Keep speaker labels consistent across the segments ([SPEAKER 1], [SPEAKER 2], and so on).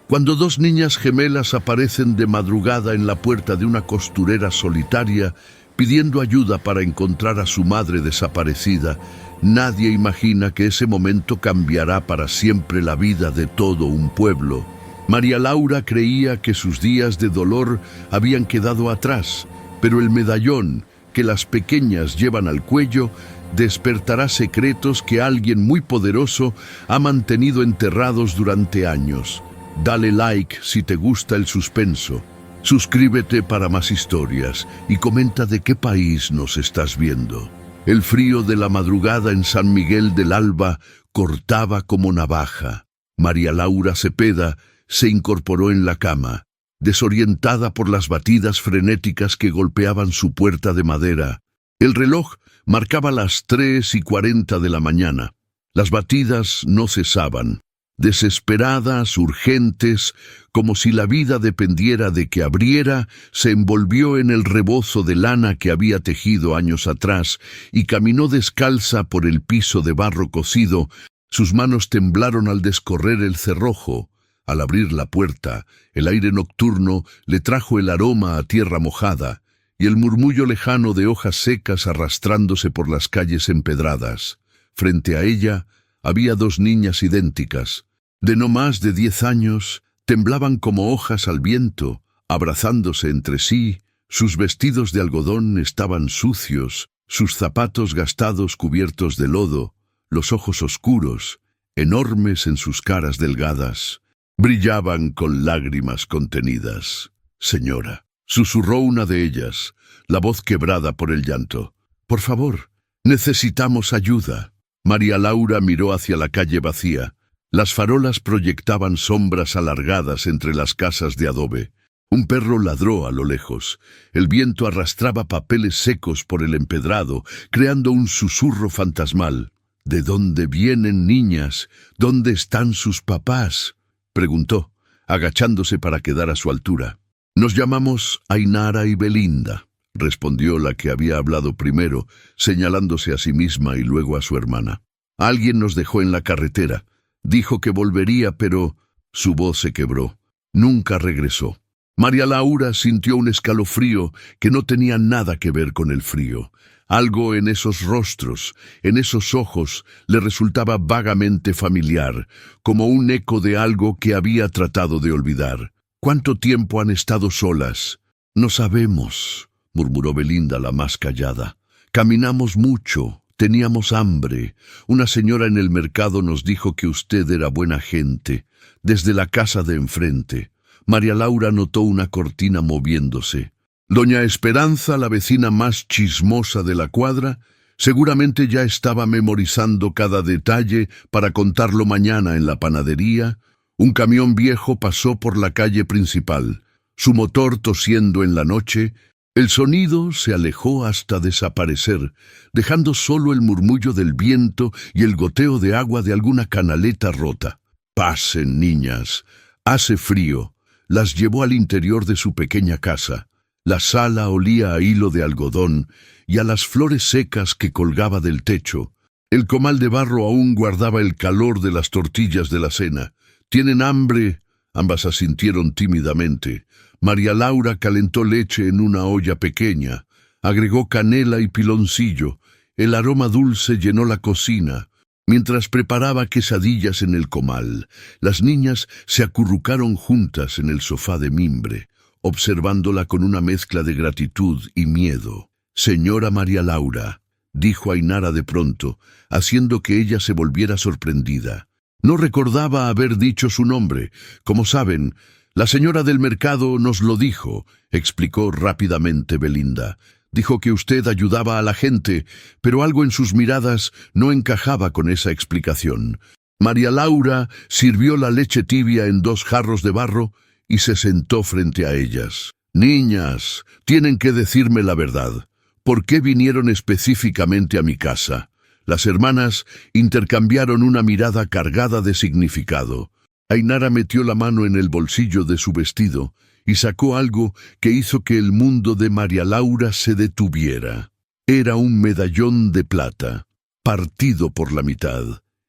[SPEAKER 1] Cuando dos niñas gemelas aparecen de madrugada en la puerta de una costurera solitaria, pidiendo ayuda para encontrar a su madre desaparecida, nadie imagina que ese momento cambiará para siempre la vida de todo un pueblo. María Laura creía que sus días de dolor habían quedado atrás, pero el medallón que las pequeñas llevan al cuello despertará secretos que alguien muy poderoso ha mantenido enterrados durante años. Dale like si te gusta el suspenso. Suscríbete para más historias y comenta de qué país nos estás viendo. El frío de la madrugada en San Miguel del Alba cortaba como navaja. María Laura Cepeda se incorporó en la cama, desorientada por las batidas frenéticas que golpeaban su puerta de madera. El reloj marcaba las 3:40 de la mañana. Las batidas no cesaban. Desesperadas, urgentes, como si la vida dependiera de que abriera, se envolvió en el rebozo de lana que había tejido años atrás y caminó descalza por el piso de barro cocido. Sus manos temblaron al descorrer el cerrojo. Al abrir la puerta, el aire nocturno le trajo el aroma a tierra mojada y el murmullo lejano de hojas secas arrastrándose por las calles empedradas. Frente a ella había dos niñas idénticas, de no más de 10 años, temblaban como hojas al viento, abrazándose entre sí. Sus vestidos de algodón estaban sucios, sus zapatos gastados cubiertos de lodo, los ojos oscuros, enormes en sus caras delgadas, brillaban con lágrimas contenidas. «Señora», susurró una de ellas, la voz quebrada por el llanto. «Por favor, necesitamos ayuda». María Laura miró hacia la calle vacía. Las farolas proyectaban sombras alargadas entre las casas de adobe. Un perro ladró a lo lejos. El viento arrastraba papeles secos por el empedrado, creando un susurro fantasmal. «¿De dónde vienen, niñas? ¿Dónde están sus papás?», preguntó, agachándose para quedar a su altura. «Nos llamamos Ainara y Belinda», respondió la que había hablado primero, señalándose a sí misma y luego a su hermana. «Alguien nos dejó en la carretera. Dijo que volvería, pero…» Su voz se quebró. Nunca regresó. María Laura sintió un escalofrío que no tenía nada que ver con el frío. Algo en esos rostros, en esos ojos, le resultaba vagamente familiar, como un eco de algo que había tratado de olvidar. «¿Cuánto tiempo han estado solas?» «No sabemos», murmuró Belinda, la más callada. «Caminamos mucho. Teníamos hambre. Una señora en el mercado nos dijo que usted era buena gente. Desde la casa de enfrente». María Laura notó una cortina moviéndose. Doña Esperanza, la vecina más chismosa de la cuadra, seguramente ya estaba memorizando cada detalle para contarlo mañana en la panadería. Un camión viejo pasó por la calle principal, su motor tosiendo en la noche. El sonido se alejó hasta desaparecer, dejando solo el murmullo del viento y el goteo de agua de alguna canaleta rota. «Pasen, niñas. Hace frío». Las llevó al interior de su pequeña casa. La sala olía a hilo de algodón y a las flores secas que colgaba del techo. El comal de barro aún guardaba el calor de las tortillas de la cena. «¿Tienen hambre?», ambas asintieron tímidamente. María Laura calentó leche en una olla pequeña, agregó canela y piloncillo. El aroma dulce llenó la cocina. Mientras preparaba quesadillas en el comal, las niñas se acurrucaron juntas en el sofá de mimbre, observándola con una mezcla de gratitud y miedo. «Señora María Laura», dijo Ainara de pronto, haciendo que ella se volviera sorprendida. No recordaba haber dicho su nombre. «Como saben, la señora del mercado nos lo dijo», explicó rápidamente Belinda. «Dijo que usted ayudaba a la gente, pero algo en sus miradas no encajaba con esa explicación». María Laura sirvió la leche tibia en 2 jarros de barro y se sentó frente a ellas. «Niñas, tienen que decirme la verdad. ¿Por qué vinieron específicamente a mi casa?». Las hermanas intercambiaron una mirada cargada de significado. Ainara metió la mano en el bolsillo de su vestido y sacó algo que hizo que el mundo de María Laura se detuviera. Era un medallón de plata, partido por la mitad,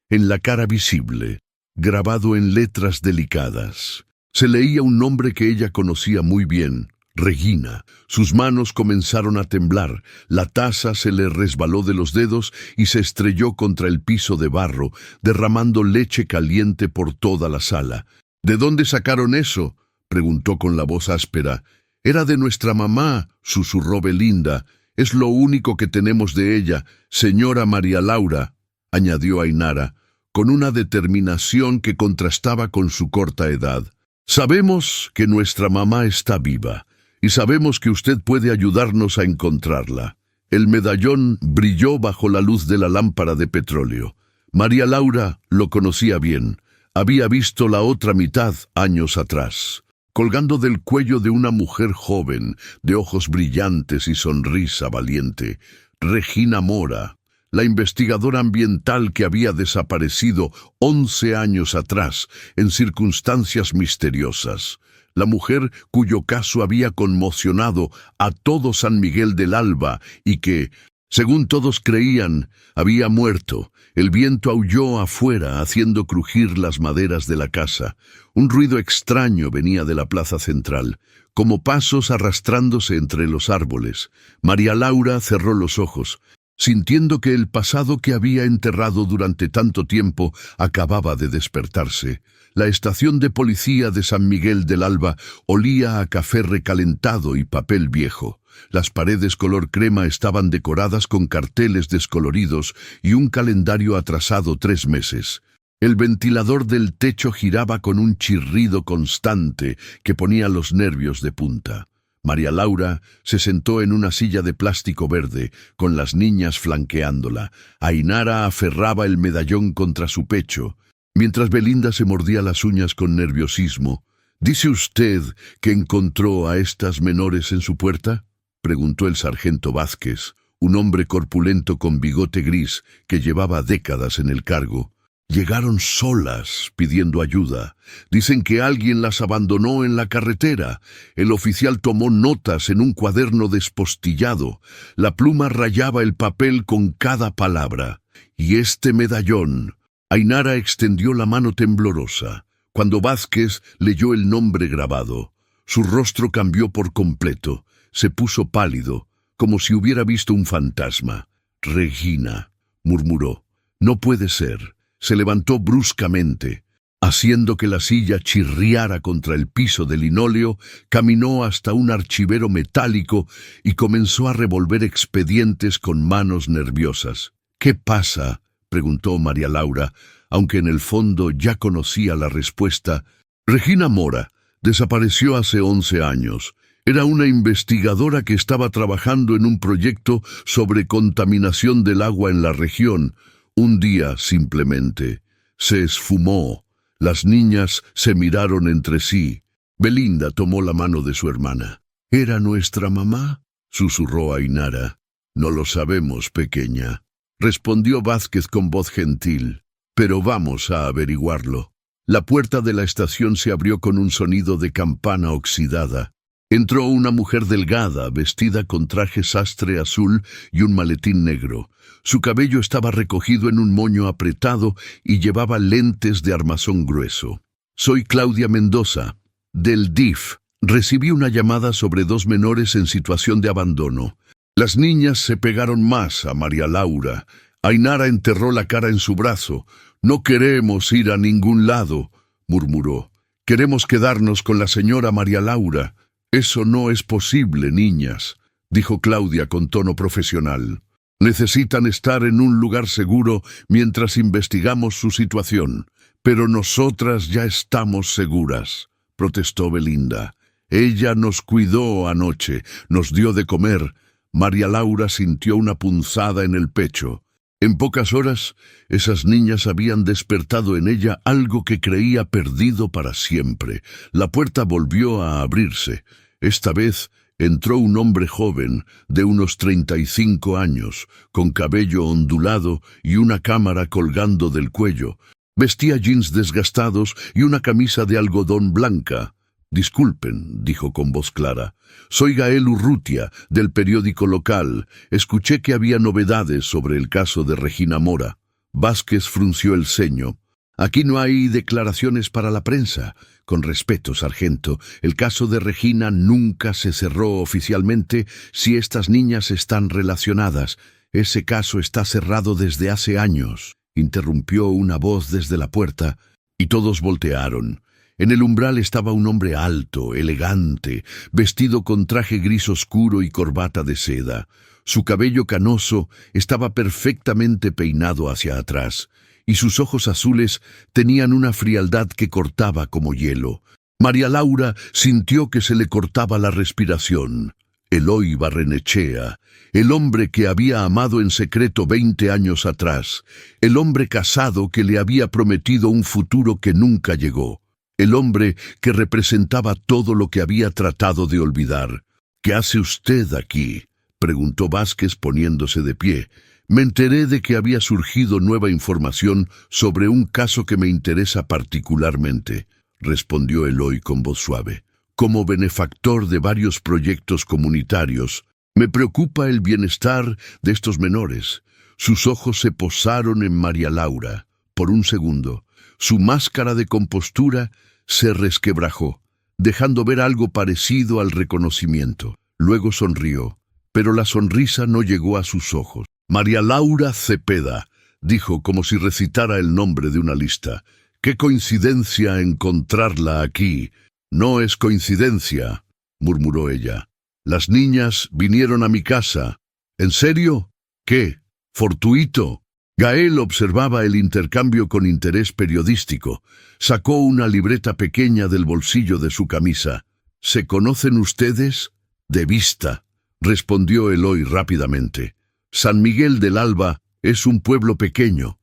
[SPEAKER 1] en la cara visible, grabado en letras delicadas. Se leía un nombre que ella conocía muy bien: Regina. Sus manos comenzaron a temblar, la taza se le resbaló de los dedos y se estrelló contra el piso de barro, derramando leche caliente por toda la sala. —¿De dónde sacaron eso? —preguntó con la voz áspera. —Era de nuestra mamá —susurró Belinda—. Es lo único que tenemos de ella, señora María Laura —añadió Ainara, con una determinación que contrastaba con su corta edad. Sabemos que nuestra mamá está viva, y sabemos que usted puede ayudarnos a encontrarla. El medallón brilló bajo la luz de la lámpara de petróleo. María Laura lo conocía bien. Había visto la otra mitad años atrás, colgando del cuello de una mujer joven, de ojos brillantes y sonrisa valiente. Regina Mora, la investigadora ambiental que había desaparecido 11 años atrás en circunstancias misteriosas. La mujer cuyo caso había conmocionado a todo San Miguel del Alba y que, según todos creían, había muerto. El viento aulló afuera, haciendo crujir las maderas de la casa. Un ruido extraño venía de la plaza central, como pasos arrastrándose entre los árboles. María Laura cerró los ojos, sintiendo que el pasado que había enterrado durante tanto tiempo acababa de despertarse. La estación de policía de San Miguel del Alba olía a café recalentado y papel viejo. Las paredes color crema estaban decoradas con carteles descoloridos y un calendario atrasado 3 meses. El ventilador del techo giraba con un chirrido constante que ponía los nervios de punta. María Laura se sentó en una silla de plástico verde, con las niñas flanqueándola. Ainara aferraba el medallón contra su pecho, mientras Belinda se mordía las uñas con nerviosismo. —¿Dice usted que encontró a estas menores en su puerta? —preguntó el sargento Vázquez, un hombre corpulento con bigote gris que llevaba décadas en el cargo. —Llegaron solas, pidiendo ayuda. Dicen que alguien las abandonó en la carretera. El oficial tomó notas en un cuaderno despostillado. La pluma rayaba el papel con cada palabra. Y este medallón... Ainara extendió la mano temblorosa cuando Vázquez leyó el nombre grabado. Su rostro cambió por completo. Se puso pálido, como si hubiera visto un fantasma. —Regina —murmuró—, no puede ser. Se levantó bruscamente. Haciendo que la silla chirriara contra el piso de linóleo, caminó hasta un archivero metálico y comenzó a revolver expedientes con manos nerviosas. —¿Qué pasa? —preguntó María Laura, aunque en el fondo ya conocía la respuesta. Regina Mora desapareció hace 11 años. Era una investigadora que estaba trabajando en un proyecto sobre contaminación del agua en la región. Un día, simplemente, se esfumó. Las niñas se miraron entre sí. Belinda tomó la mano de su hermana. —¿Era nuestra mamá? —susurró Ainara. —No lo sabemos, pequeña —respondió Vázquez con voz gentil—, pero vamos a averiguarlo. La puerta de la estación se abrió con un sonido de campana oxidada. Entró una mujer delgada, vestida con traje sastre azul y un maletín negro. Su cabello estaba recogido en un moño apretado y llevaba lentes de armazón grueso. —Soy Claudia Mendoza, del DIF. Recibí una llamada sobre 2 menores en situación de abandono. Las niñas se pegaron más a María Laura. Ainara enterró la cara en su brazo. —No queremos ir a ningún lado —murmuró—. Queremos quedarnos con la señora María Laura. —Eso no es posible, niñas —dijo Claudia con tono profesional—. Necesitan estar en un lugar seguro mientras investigamos su situación. —Pero nosotras ya estamos seguras —protestó Belinda—. Ella nos cuidó anoche, nos dio de comer. María Laura sintió una punzada en el pecho. En pocas horas, esas niñas habían despertado en ella algo que creía perdido para siempre. La puerta volvió a abrirse. Esta vez entró un hombre joven, de unos 35 años, con cabello ondulado y una cámara colgando del cuello. Vestía jeans desgastados y una camisa de algodón blanca. —Disculpen —dijo con voz clara—, soy Gael Urrutia, del periódico local. Escuché que había novedades sobre el caso de Regina Mora. Vázquez frunció el ceño. —Aquí no hay declaraciones para la prensa Con respeto, sargento, el caso de Regina nunca se cerró oficialmente si estas niñas están relacionadas. Ese caso está cerrado desde hace años, interrumpió una voz desde la puerta, y todos voltearon. En el umbral estaba un hombre alto, elegante, vestido con traje gris oscuro y corbata de seda. Su cabello canoso estaba perfectamente peinado hacia atrás, y sus ojos azules tenían una frialdad que cortaba como hielo. María Laura sintió que se le cortaba la respiración. Eloy Barrenechea, el hombre que había amado en secreto 20 años atrás, el hombre casado que le había prometido un futuro que nunca llegó, el hombre que representaba todo lo que había tratado de olvidar. «¿Qué hace usted aquí?», preguntó Vázquez poniéndose de pie. «Me enteré de que había surgido nueva información sobre un caso que me interesa particularmente», respondió Eloy con voz suave. «Como benefactor de varios proyectos comunitarios, me preocupa el bienestar de estos menores». Sus ojos se posaron en María Laura. Por un segundo, su máscara de compostura se resquebrajó, dejando ver algo parecido al reconocimiento. Luego sonrió, pero la sonrisa no llegó a sus ojos. «María Laura Cepeda», dijo como si recitara el nombre de una lista. «Qué coincidencia encontrarla aquí». «No es coincidencia», murmuró ella. «Las niñas vinieron a mi casa». «¿En serio? ¿Qué? ¿Fortuito?» Gael observaba el intercambio con interés periodístico. Sacó una libreta pequeña del bolsillo de su camisa. «¿Se conocen ustedes?» «De vista», respondió Eloy rápidamente. «San Miguel del Alba es un pueblo pequeño.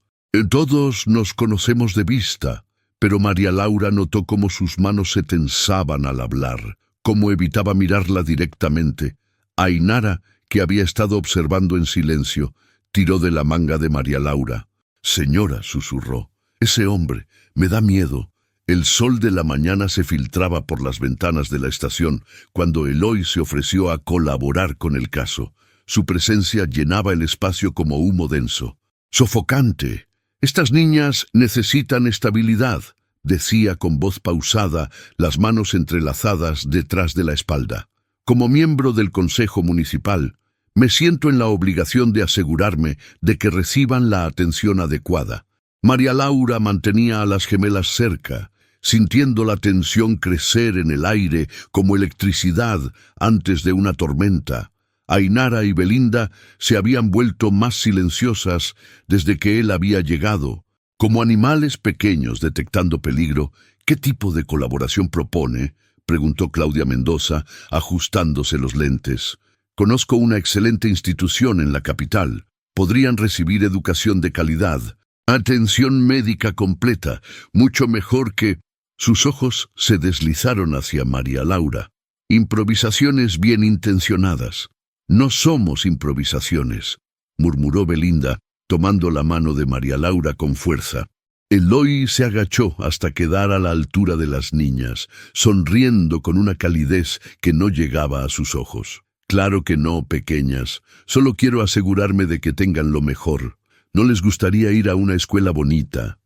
[SPEAKER 1] Todos nos conocemos de vista». Pero María Laura notó cómo sus manos se tensaban al hablar, cómo evitaba mirarla directamente. Ainara, que había estado observando en silencio, tiró de la manga de María Laura. «Señora», susurró, «ese hombre me da miedo». El sol de la mañana se filtraba por las ventanas de la estación cuando Eloy se ofreció a colaborar con el caso. Su presencia llenaba el espacio como humo denso. «Sofocante. Estas niñas necesitan estabilidad», decía con voz pausada, las manos entrelazadas detrás de la espalda. «Como miembro del Consejo Municipal, me siento en la obligación de asegurarme de que reciban la atención adecuada». María Laura mantenía a las gemelas cerca, sintiendo la tensión crecer en el aire como electricidad antes de una tormenta. Ainara y Belinda se habían vuelto más silenciosas desde que él había llegado. Como animales pequeños detectando peligro, ¿qué tipo de colaboración propone?, preguntó Claudia Mendoza, ajustándose los lentes. «Conozco una excelente institución en la capital. Podrían recibir educación de calidad, atención médica completa, mucho mejor que...». Sus ojos se deslizaron hacia María Laura. «Improvisaciones bien intencionadas». «No somos improvisaciones», murmuró Belinda, tomando la mano de María Laura con fuerza. Eloy se agachó hasta quedar a la altura de las niñas, sonriendo con una calidez que no llegaba a sus ojos. «Claro que no, pequeñas. Solo quiero asegurarme de que tengan lo mejor. ¿No les gustaría ir a una escuela bonita?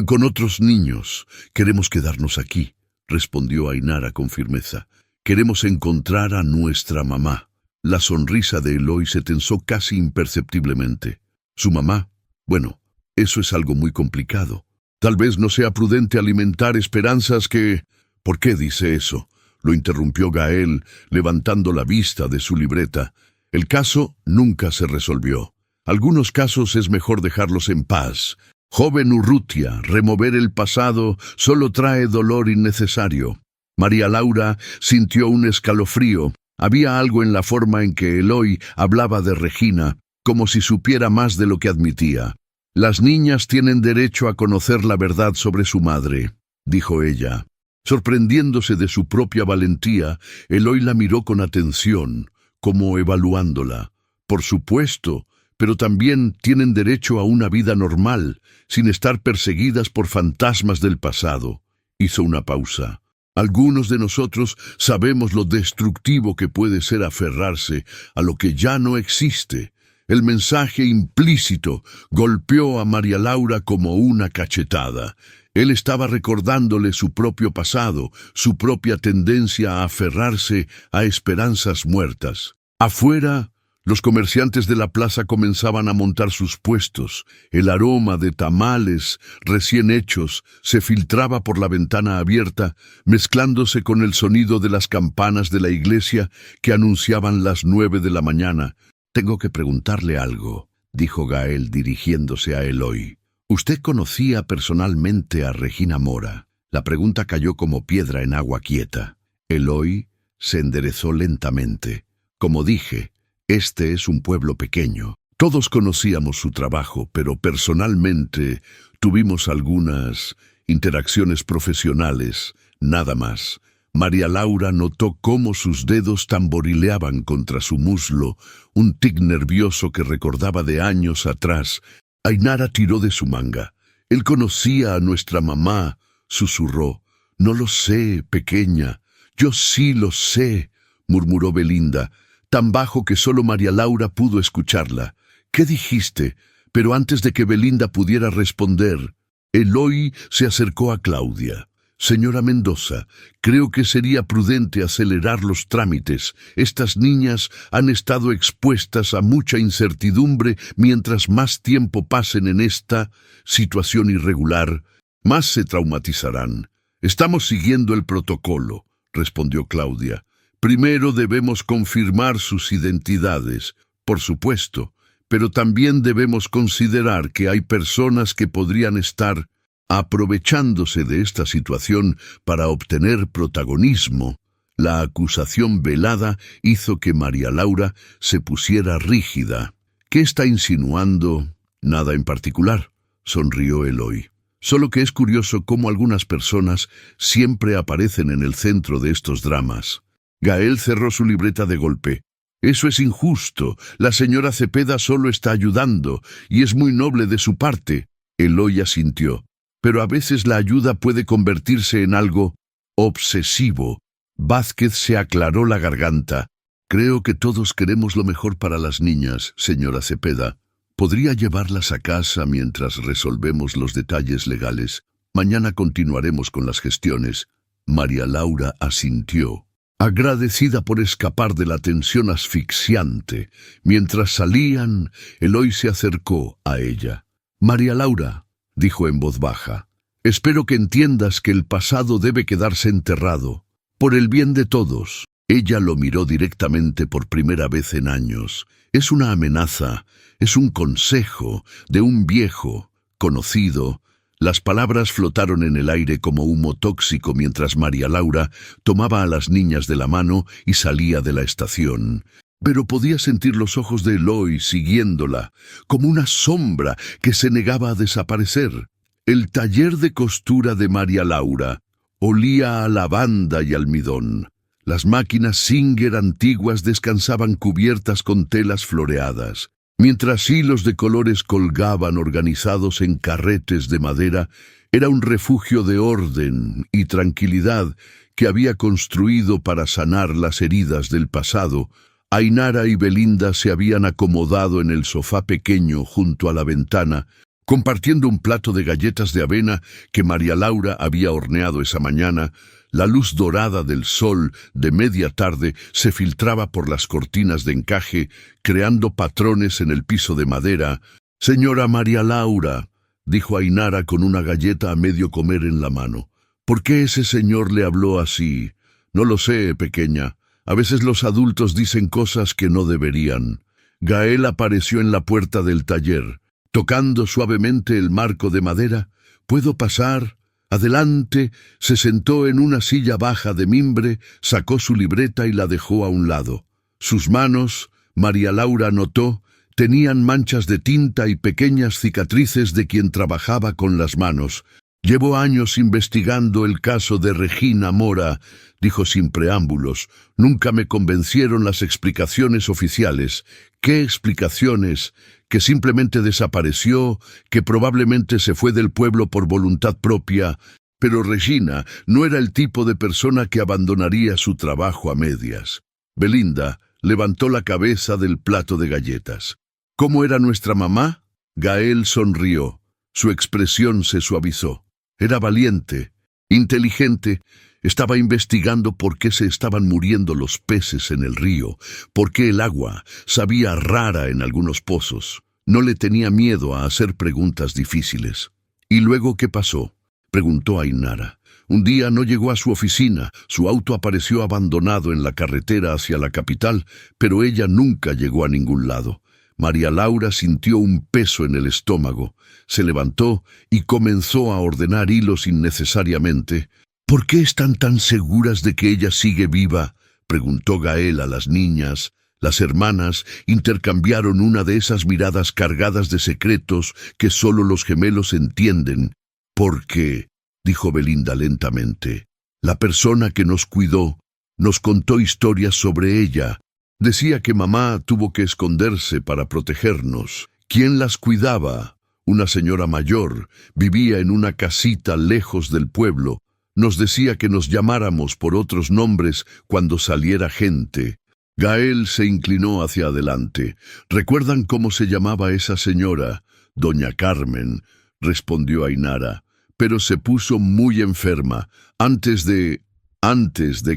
[SPEAKER 1] Con otros niños. Queremos quedarnos aquí», respondió Ainara con firmeza. «Queremos encontrar a nuestra mamá». La sonrisa de Eloy se tensó casi imperceptiblemente. «¿Su mamá? Bueno, eso es algo muy complicado. Tal vez no sea prudente alimentar esperanzas que...». «¿Por qué dice eso?», lo interrumpió Gael, levantando la vista de su libreta. «El caso nunca se resolvió. Algunos casos es mejor dejarlos en paz. Joven Urrutia, remover el pasado solo trae dolor innecesario». María Laura sintió un escalofrío. Había algo en la forma en que Eloy hablaba de Regina, como si supiera más de lo que admitía. «Las niñas tienen derecho a conocer la verdad sobre su madre», dijo ella. Sorprendiéndose de su propia valentía, Eloy la miró con atención, como evaluándola. «Por supuesto, pero también tienen derecho a una vida normal, sin estar perseguidas por fantasmas del pasado». Hizo una pausa. «Algunos de nosotros sabemos lo destructivo que puede ser aferrarse a lo que ya no existe». El mensaje implícito golpeó a María Laura como una cachetada. Él estaba recordándole su propio pasado, su propia tendencia a aferrarse a esperanzas muertas. Afuera, los comerciantes de la plaza comenzaban a montar sus puestos. El aroma de tamales recién hechos se filtraba por la ventana abierta, mezclándose con el sonido de las campanas de la iglesia que anunciaban las 9 de la mañana. «Tengo que preguntarle algo», dijo Gael dirigiéndose a Eloy. «¿Usted conocía personalmente a Regina Mora?» La pregunta cayó como piedra en agua quieta. Eloy se enderezó lentamente. «Como dije, este es un pueblo pequeño. Todos conocíamos su trabajo, pero personalmente tuvimos algunas interacciones profesionales, nada más». María Laura notó cómo sus dedos tamborileaban contra su muslo, un tic nervioso que recordaba de años atrás. Ainara tiró de su manga. «Él conocía a nuestra mamá», susurró. «No lo sé, pequeña». «Yo sí lo sé», murmuró Belinda, tan bajo que solo María Laura pudo escucharla. «¿Qué dijiste?» Pero antes de que Belinda pudiera responder, Eloy se acercó a Claudia. «Señora Mendoza, creo que sería prudente acelerar los trámites. Estas niñas han estado expuestas a mucha incertidumbre. Mientras más tiempo pasen en esta situación irregular, más se traumatizarán». «Estamos siguiendo el protocolo», respondió Claudia. «Primero debemos confirmar sus identidades, por supuesto, pero también debemos considerar que hay personas que podrían estar aprovechándose de esta situación para obtener protagonismo». La acusación velada hizo que María Laura se pusiera rígida. «¿Qué está insinuando?» «Nada en particular», sonrió Eloy. «Solo que es curioso cómo algunas personas siempre aparecen en el centro de estos dramas». Gael cerró su libreta de golpe. «Eso es injusto. La señora Cepeda solo está ayudando, y es muy noble de su parte». Eloy asintió. «Pero a veces la ayuda puede convertirse en algo obsesivo». Vázquez se aclaró la garganta. «Creo que todos queremos lo mejor para las niñas, señora Cepeda. ¿Podría llevarlas a casa mientras resolvemos los detalles legales? Mañana continuaremos con las gestiones». María Laura asintió, agradecida por escapar de la tensión asfixiante. Mientras salían, Eloy se acercó a ella. «María Laura», dijo en voz baja, «espero que entiendas que el pasado debe quedarse enterrado, por el bien de todos». Ella lo miró directamente por primera vez en años. «Es una amenaza, es un consejo de un viejo conocido». Las palabras flotaron en el aire como humo tóxico mientras María Laura tomaba a las niñas de la mano y salía de la estación. Pero podía sentir los ojos de Eloy siguiéndola, como una sombra que se negaba a desaparecer. El taller de costura de María Laura olía a lavanda y almidón. Las máquinas Singer antiguas descansaban cubiertas con telas floreadas. Mientras hilos de colores colgaban organizados en carretes de madera, era un refugio de orden y tranquilidad que había construido para sanar las heridas del pasado. Ainara y Belinda se habían acomodado en el sofá pequeño junto a la ventana, compartiendo un plato de galletas de avena que María Laura había horneado esa mañana. La luz dorada del sol de media tarde se filtraba por las cortinas de encaje, creando patrones en el piso de madera. «Señora María Laura», dijo Ainara con una galleta a medio comer en la mano, «¿por qué ese señor le habló así?» «No lo sé, pequeña. A veces los adultos dicen cosas que no deberían». Gael apareció en la puerta del taller, tocando suavemente el marco de madera. «¿Puedo pasar?» Adelante, se sentó en una silla baja de mimbre, sacó su libreta y la dejó a un lado. Sus manos, María Laura notó, tenían manchas de tinta y pequeñas cicatrices de quien trabajaba con las manos. «Llevo años investigando el caso de Regina Mora», dijo sin preámbulos. «Nunca me convencieron las explicaciones oficiales». «¿Qué explicaciones?» «Que simplemente desapareció, que probablemente se fue del pueblo por voluntad propia». Pero Regina no era el tipo de persona que abandonaría su trabajo a medias. Belinda levantó la cabeza del plato de galletas. «¿Cómo era nuestra mamá?» Gael sonrió. Su expresión se suavizó. Era valiente, inteligente. Estaba investigando por qué se estaban muriendo los peces en el río, por qué el agua sabía rara en algunos pozos. No le tenía miedo a hacer preguntas difíciles. ¿Y luego qué pasó?, preguntó Ainara. Un día no llegó a su oficina, su auto apareció abandonado en la carretera hacia la capital, pero ella nunca llegó a ningún lado. María Laura sintió un peso en el estómago, se levantó y comenzó a ordenar hilos innecesariamente. ¿Por qué están tan seguras de que ella sigue viva?, preguntó Gael a las niñas. Las hermanas intercambiaron una de esas miradas cargadas de secretos que solo los gemelos entienden. Porque, dijo Belinda lentamente, la persona que nos cuidó nos contó historias sobre ella. Decía que mamá tuvo que esconderse para protegernos. ¿Quién las cuidaba? Una señora mayor. Vivía en una casita lejos del pueblo. Nos decía que nos llamáramos por otros nombres cuando saliera gente. Gael se inclinó hacia adelante. ¿Recuerdan cómo se llamaba esa señora? Doña Carmen, respondió Ainara. Pero se puso muy enferma. Antes de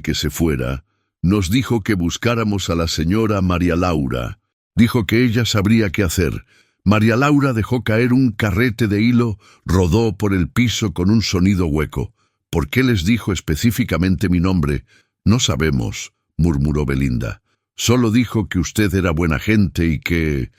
[SPEAKER 1] que se fuera, nos dijo que buscáramos a la señora María Laura. Dijo que ella sabría qué hacer. María Laura dejó caer un carrete de hilo, rodó por el piso con un sonido hueco. ¿Por qué les dijo específicamente mi nombre? No sabemos, murmuró Belinda. Solo dijo que usted era buena gente y que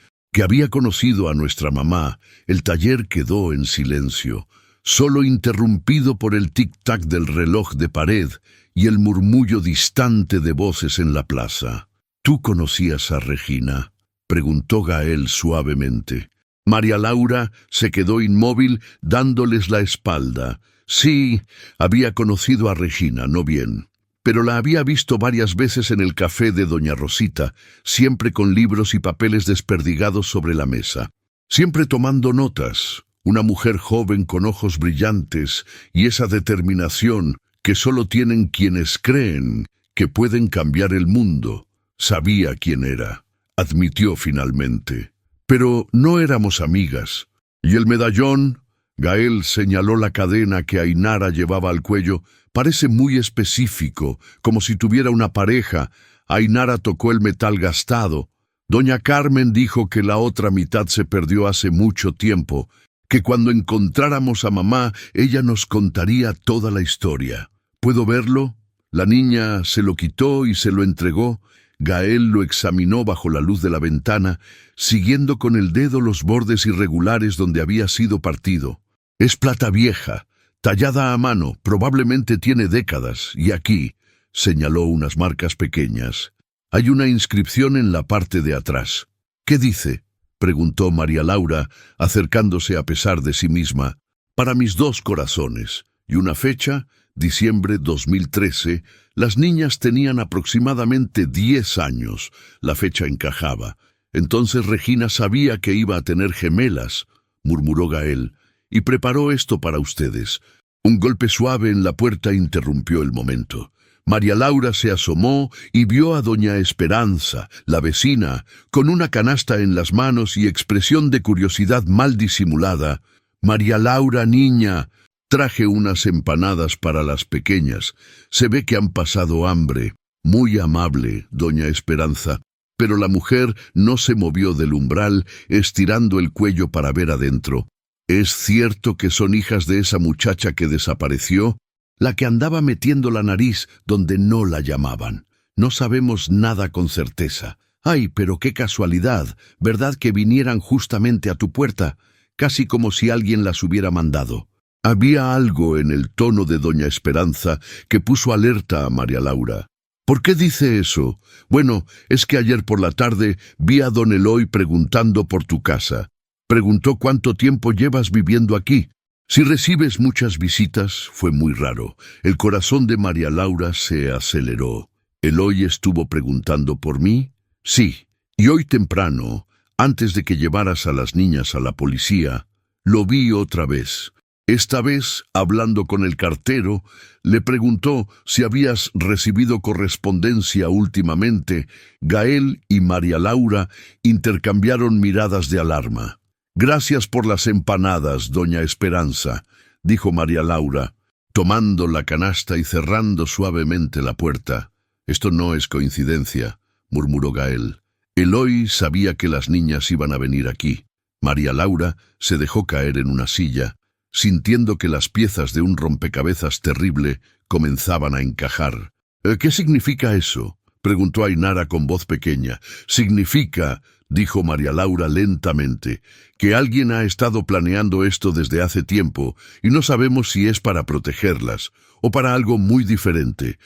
[SPEAKER 1] había conocido a nuestra mamá. El taller quedó en silencio, solo interrumpido por el tic-tac del reloj de pared y el murmullo distante de voces en la plaza. ¿Tú conocías a Regina?, preguntó Gael suavemente. María Laura se quedó inmóvil, dándoles la espalda. Sí, había conocido a Regina, no bien, pero la había visto varias veces en el café de doña Rosita, siempre con libros y papeles desperdigados sobre la mesa, siempre tomando notas. Una mujer joven con ojos brillantes y esa determinación que solo tienen quienes creen que pueden cambiar el mundo. Sabía quién era, admitió finalmente. Pero no éramos amigas. ¿Y el medallón? Gael señaló la cadena que Ainara llevaba al cuello. Parece muy específico, como si tuviera una pareja. Ainara tocó el metal gastado. Doña Carmen dijo que la otra mitad se perdió hace mucho tiempo, que cuando encontráramos a mamá, ella nos contaría toda la historia. ¿Puedo verlo? La niña se lo quitó y se lo entregó. Gael lo examinó bajo la luz de la ventana, siguiendo con el dedo los bordes irregulares donde había sido partido. Es plata vieja, tallada a mano, probablemente tiene décadas, y aquí, señaló unas marcas pequeñas. Hay una inscripción en la parte de atrás. ¿Qué dice?, preguntó María Laura, acercándose a pesar de sí misma. Para mis dos corazones. Y una fecha, diciembre 2013, las niñas tenían aproximadamente 10 años. La fecha encajaba. Entonces Regina sabía que iba a tener gemelas, murmuró Gael, y preparó esto para ustedes. Un golpe suave en la puerta interrumpió el momento. María Laura se asomó y vio a doña Esperanza, la vecina, con una canasta en las manos y expresión de curiosidad mal disimulada. María Laura, niña, traje unas empanadas para las pequeñas. Se ve que han pasado hambre. Muy amable, doña Esperanza. Pero la mujer no se movió del umbral, estirando el cuello para ver adentro. ¿Es cierto que son hijas de esa muchacha que desapareció? La que andaba metiendo la nariz donde no la llamaban. No sabemos nada con certeza. Ay, pero qué casualidad, ¿verdad que vinieran justamente a tu puerta? Casi como si alguien las hubiera mandado. Había algo en el tono de doña Esperanza que puso alerta a María Laura. ¿Por qué dice eso? Bueno, es que ayer por la tarde vi a don Eloy preguntando por tu casa. Preguntó cuánto tiempo llevas viviendo aquí. Si recibes muchas visitas, fue muy raro. El corazón de María Laura se aceleró. ¿Eloy estuvo preguntando por mí? Sí, y hoy temprano, antes de que llevaras a las niñas a la policía, lo vi otra vez. Esta vez, hablando con el cartero, le preguntó si habías recibido correspondencia últimamente. Gael y María Laura intercambiaron miradas de alarma. Gracias por las empanadas, doña Esperanza, dijo María Laura, tomando la canasta y cerrando suavemente la puerta. «Esto no es coincidencia», murmuró Gael. «Eloy sabía que las niñas iban a venir aquí». María Laura se dejó caer en una silla, sintiendo que las piezas de un rompecabezas terrible comenzaban a encajar. «¿Qué significa eso?», preguntó Ainara con voz pequeña. «Significa», dijo María Laura lentamente, «que alguien ha estado planeando esto desde hace tiempo y no sabemos si es para protegerlas o para algo muy diferente».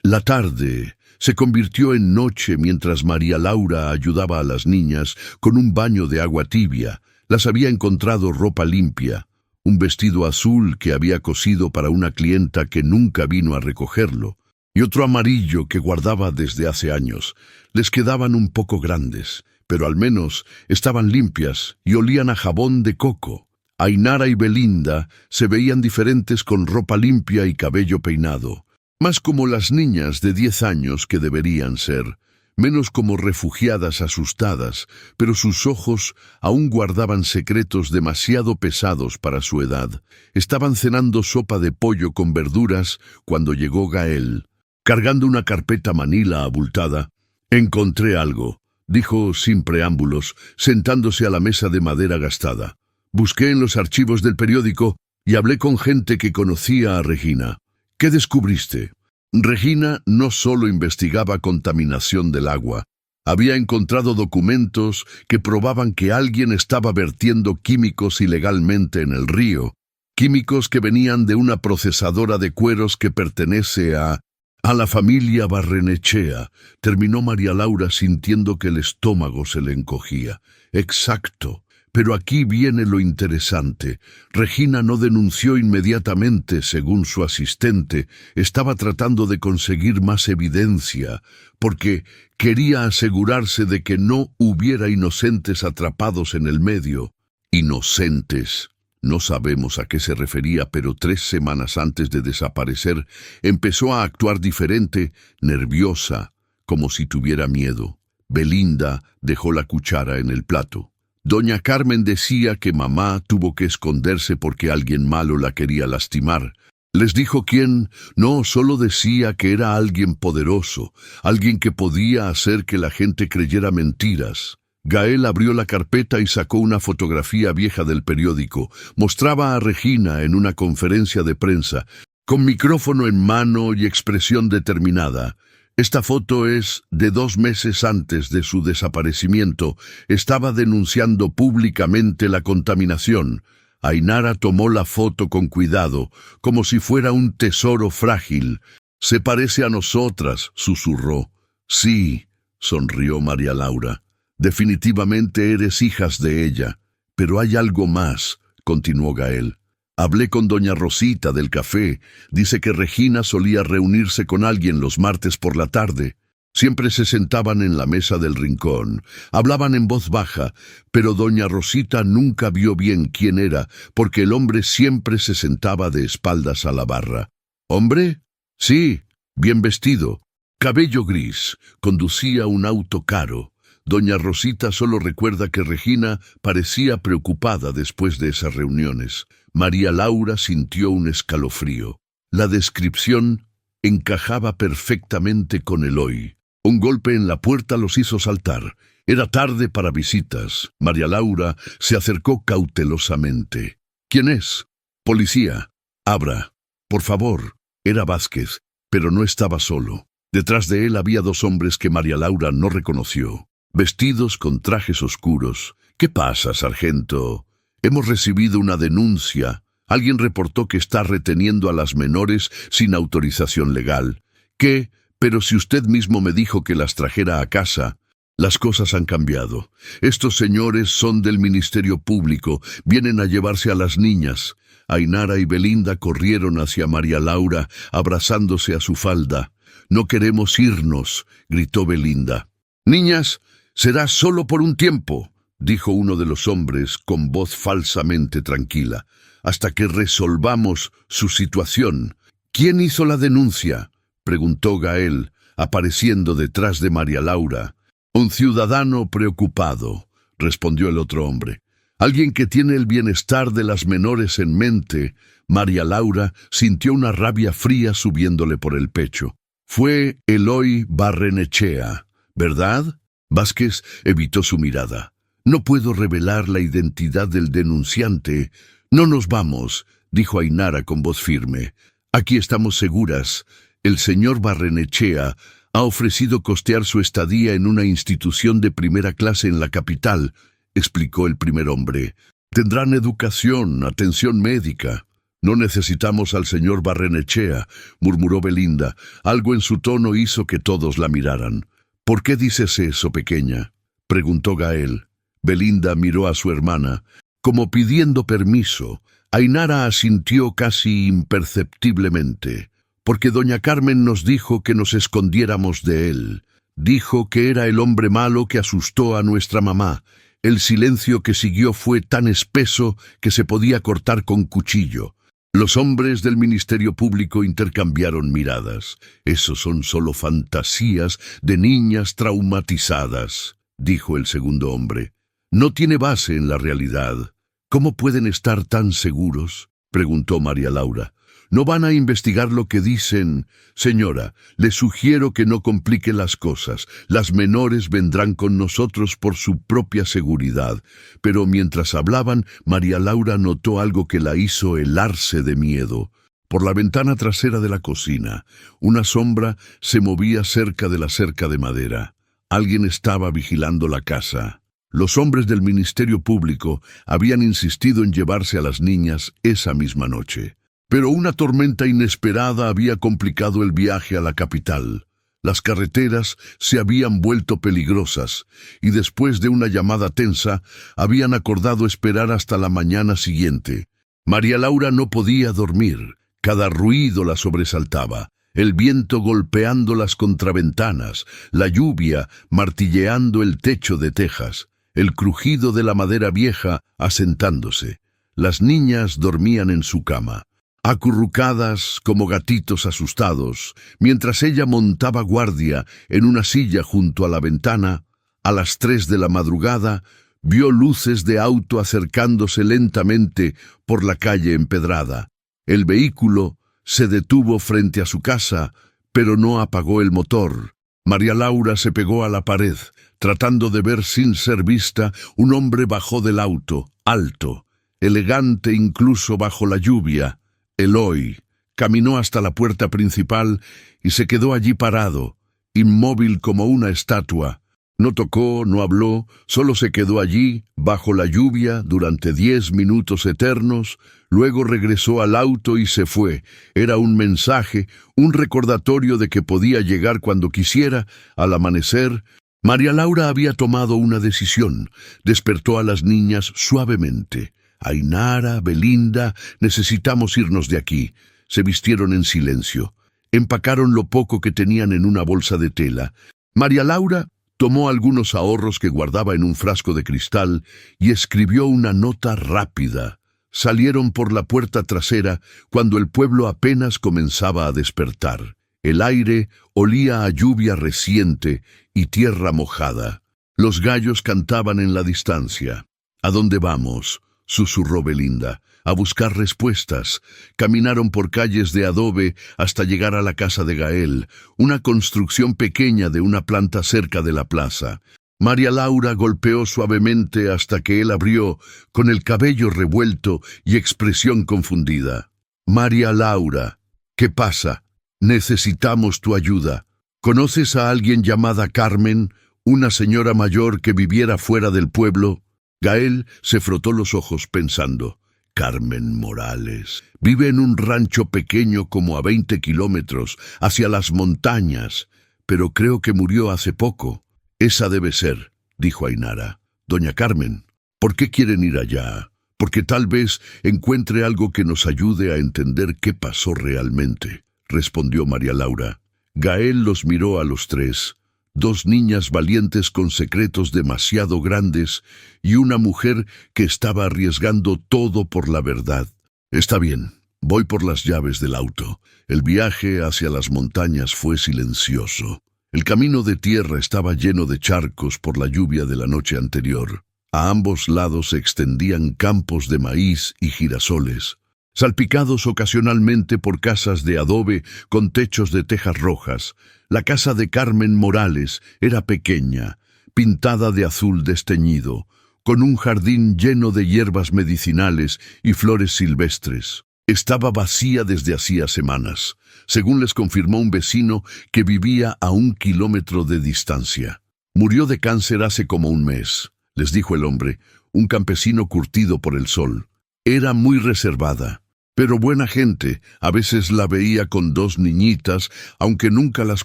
[SPEAKER 1] La tarde se convirtió en noche mientras María Laura ayudaba a las niñas con un baño de agua tibia. Las había encontrado ropa limpia, un vestido azul que había cosido para una clienta que nunca vino a recogerlo, y otro amarillo que guardaba desde hace años. Les quedaban un poco grandes, pero al menos estaban limpias y olían a jabón de coco. Ainara y Belinda se veían diferentes con ropa limpia y cabello peinado, más como las niñas de 10 años que deberían ser, menos como refugiadas asustadas, pero sus ojos aún guardaban secretos demasiado pesados para su edad. Estaban cenando sopa de pollo con verduras cuando llegó Gael, cargando una carpeta manila abultada. «Encontré algo», dijo sin preámbulos, sentándose a la mesa de madera gastada. «Busqué en los archivos del periódico y hablé con gente que conocía a Regina». «¿Qué descubriste?». Regina no solo investigaba contaminación del agua. Había encontrado documentos que probaban que alguien estaba vertiendo químicos ilegalmente en el río. Químicos que venían de una procesadora de cueros que pertenece a la familia Barrenechea. Terminó María Laura sintiendo que el estómago se le encogía. «Exacto. Pero aquí viene lo interesante. Regina no denunció inmediatamente, según su asistente. Estaba tratando de conseguir más evidencia, porque quería asegurarse de que no hubiera inocentes atrapados en el medio». «Inocentes». No sabemos a qué se refería, pero 3 semanas antes de desaparecer, empezó a actuar diferente, nerviosa, como si tuviera miedo. Belinda dejó la cuchara en el plato. Doña Carmen decía que mamá tuvo que esconderse porque alguien malo la quería lastimar. ¿Les dijo quién? No, solo decía que era alguien poderoso, alguien que podía hacer que la gente creyera mentiras. Gael abrió la carpeta y sacó una fotografía vieja del periódico. Mostraba a Regina en una conferencia de prensa, con micrófono en mano y expresión determinada. Esta foto es de 2 meses antes de su desaparecimiento. Estaba denunciando públicamente la contaminación. Ainara tomó la foto con cuidado, como si fuera un tesoro frágil. «Se parece a nosotras», susurró. «Sí», sonrió María Laura. «Definitivamente eres hijas de ella. Pero hay algo más», continuó Gael. «Hablé con doña Rosita del café. Dice que Regina solía reunirse con alguien los martes por la tarde. Siempre se sentaban en la mesa del rincón. Hablaban en voz baja, pero doña Rosita nunca vio bien quién era, porque el hombre siempre se sentaba de espaldas a la barra». «¿Hombre?» «Sí, bien vestido. Cabello gris. Conducía un auto caro». Doña Rosita solo recuerda que Regina parecía preocupada después de esas reuniones. María Laura sintió un escalofrío. La descripción encajaba perfectamente con Eloy. Un golpe en la puerta los hizo saltar. Era tarde para visitas. María Laura se acercó cautelosamente. «¿Quién es?» «Policía». «Abra. Por favor». Era Vázquez, pero no estaba solo. Detrás de él había 2 hombres que María Laura no reconoció, vestidos con trajes oscuros. «¿Qué pasa, sargento?» «Hemos recibido una denuncia. Alguien reportó que está reteniendo a las menores sin autorización legal». «¿Qué? Pero si usted mismo me dijo que las trajera a casa». «Las cosas han cambiado. Estos señores son del Ministerio Público. Vienen a llevarse a las niñas». Ainara y Belinda corrieron hacia María Laura, abrazándose a su falda. «No queremos irnos», gritó Belinda. «Niñas, será solo por un tiempo», dijo uno de los hombres con voz falsamente tranquila, «hasta que resolvamos su situación». «¿Quién hizo la denuncia?», preguntó Gael, apareciendo detrás de María Laura. «Un ciudadano preocupado», respondió el otro hombre. Alguien que tiene el bienestar de las menores en mente. María Laura sintió una rabia fría subiéndole por el pecho. Fue Eloy Barrenechea, ¿verdad? Vázquez evitó su mirada. No puedo revelar la identidad del denunciante. No nos vamos, dijo Ainara con voz firme. Aquí estamos seguras. El señor Barrenechea ha ofrecido costear su estadía en una institución de primera clase en la capital, explicó el primer hombre. Tendrán educación, atención médica. No necesitamos al señor Barrenechea, murmuró Belinda. Algo en su tono hizo que todos la miraran. ¿Por qué dices eso, pequeña?, preguntó Gael. Belinda miró a su hermana, como pidiendo permiso. Ainara asintió casi imperceptiblemente. Porque doña Carmen nos dijo que nos escondiéramos de él. Dijo que era el hombre malo que asustó a nuestra mamá. El silencio que siguió fue tan espeso que se podía cortar con cuchillo. Los hombres del Ministerio Público intercambiaron miradas. Esos son solo fantasías de niñas traumatizadas, dijo el segundo hombre. No tiene base en la realidad. ¿Cómo pueden estar tan seguros?, preguntó María Laura. No van a investigar lo que dicen. Señora, le sugiero que no complique las cosas. Las menores vendrán con nosotros por su propia seguridad. Pero mientras hablaban, María Laura notó algo que la hizo helarse de miedo. Por la ventana trasera de la cocina, una sombra se movía cerca de la cerca de madera. Alguien estaba vigilando la casa. Los hombres del Ministerio Público habían insistido en llevarse a las niñas esa misma noche. Pero una tormenta inesperada había complicado el viaje a la capital. Las carreteras se habían vuelto peligrosas, y después de una llamada tensa, habían acordado esperar hasta la mañana siguiente. María Laura no podía dormir. Cada ruido la sobresaltaba. El viento golpeando las contraventanas, la lluvia martilleando el techo de tejas, el crujido de la madera vieja asentándose. Las niñas dormían en su cama, acurrucadas como gatitos asustados, mientras ella montaba guardia en una silla junto a la ventana. A las 3 de la madrugada, vio luces de auto acercándose lentamente por la calle empedrada. El vehículo se detuvo frente a su casa, pero no apagó el motor. María Laura se pegó a la pared, tratando de ver sin ser vista. Un hombre bajó del auto, alto, elegante incluso bajo la lluvia. Eloy caminó hasta la puerta principal y se quedó allí parado, inmóvil como una estatua. No tocó, no habló, solo se quedó allí, bajo la lluvia, durante 10 minutos eternos. Luego regresó al auto y se fue. Era un mensaje, un recordatorio de que podía llegar cuando quisiera. Al amanecer, María Laura había tomado una decisión. Despertó a las niñas suavemente. Ainara, Belinda, necesitamos irnos de aquí. Se vistieron en silencio. Empacaron lo poco que tenían en una bolsa de tela. María Laura tomó algunos ahorros que guardaba en un frasco de cristal y escribió una nota rápida. Salieron por la puerta trasera cuando el pueblo apenas comenzaba a despertar. El aire olía a lluvia reciente y tierra mojada. Los gallos cantaban en la distancia. ¿A dónde vamos?, susurró Belinda. A buscar respuestas. Caminaron por calles de adobe hasta llegar a la casa de Gael, una construcción pequeña de una planta cerca de la plaza. María Laura golpeó suavemente hasta que él abrió, con el cabello revuelto y expresión confundida. María Laura, ¿qué pasa? Necesitamos tu ayuda. ¿Conoces a alguien llamada Carmen, una señora mayor que viviera fuera del pueblo? Gael se frotó los ojos pensando. Carmen Morales. Vive en un rancho pequeño como a 20 kilómetros, hacia las montañas, pero creo que murió hace poco. Esa debe ser, dijo Ainara. Doña Carmen, ¿por qué quieren ir allá? Porque tal vez encuentre algo que nos ayude a entender qué pasó realmente, respondió María Laura. Gael los miró a los tres. 2 niñas valientes con secretos demasiado grandes y una mujer que estaba arriesgando todo por la verdad. Está bien, voy por las llaves del auto. El viaje hacia las montañas fue silencioso. El camino de tierra estaba lleno de charcos por la lluvia de la noche anterior. A ambos lados se extendían campos de maíz y girasoles, salpicados ocasionalmente por casas de adobe con techos de tejas rojas. La casa de Carmen Morales era pequeña, pintada de azul desteñido, con un jardín lleno de hierbas medicinales y flores silvestres. Estaba vacía desde hacía semanas, según les confirmó un vecino que vivía a 1 kilómetro de distancia. Murió de cáncer hace como un mes, les dijo el hombre, un campesino curtido por el sol. Era muy reservada, pero buena gente. A veces la veía con 2 niñitas, aunque nunca las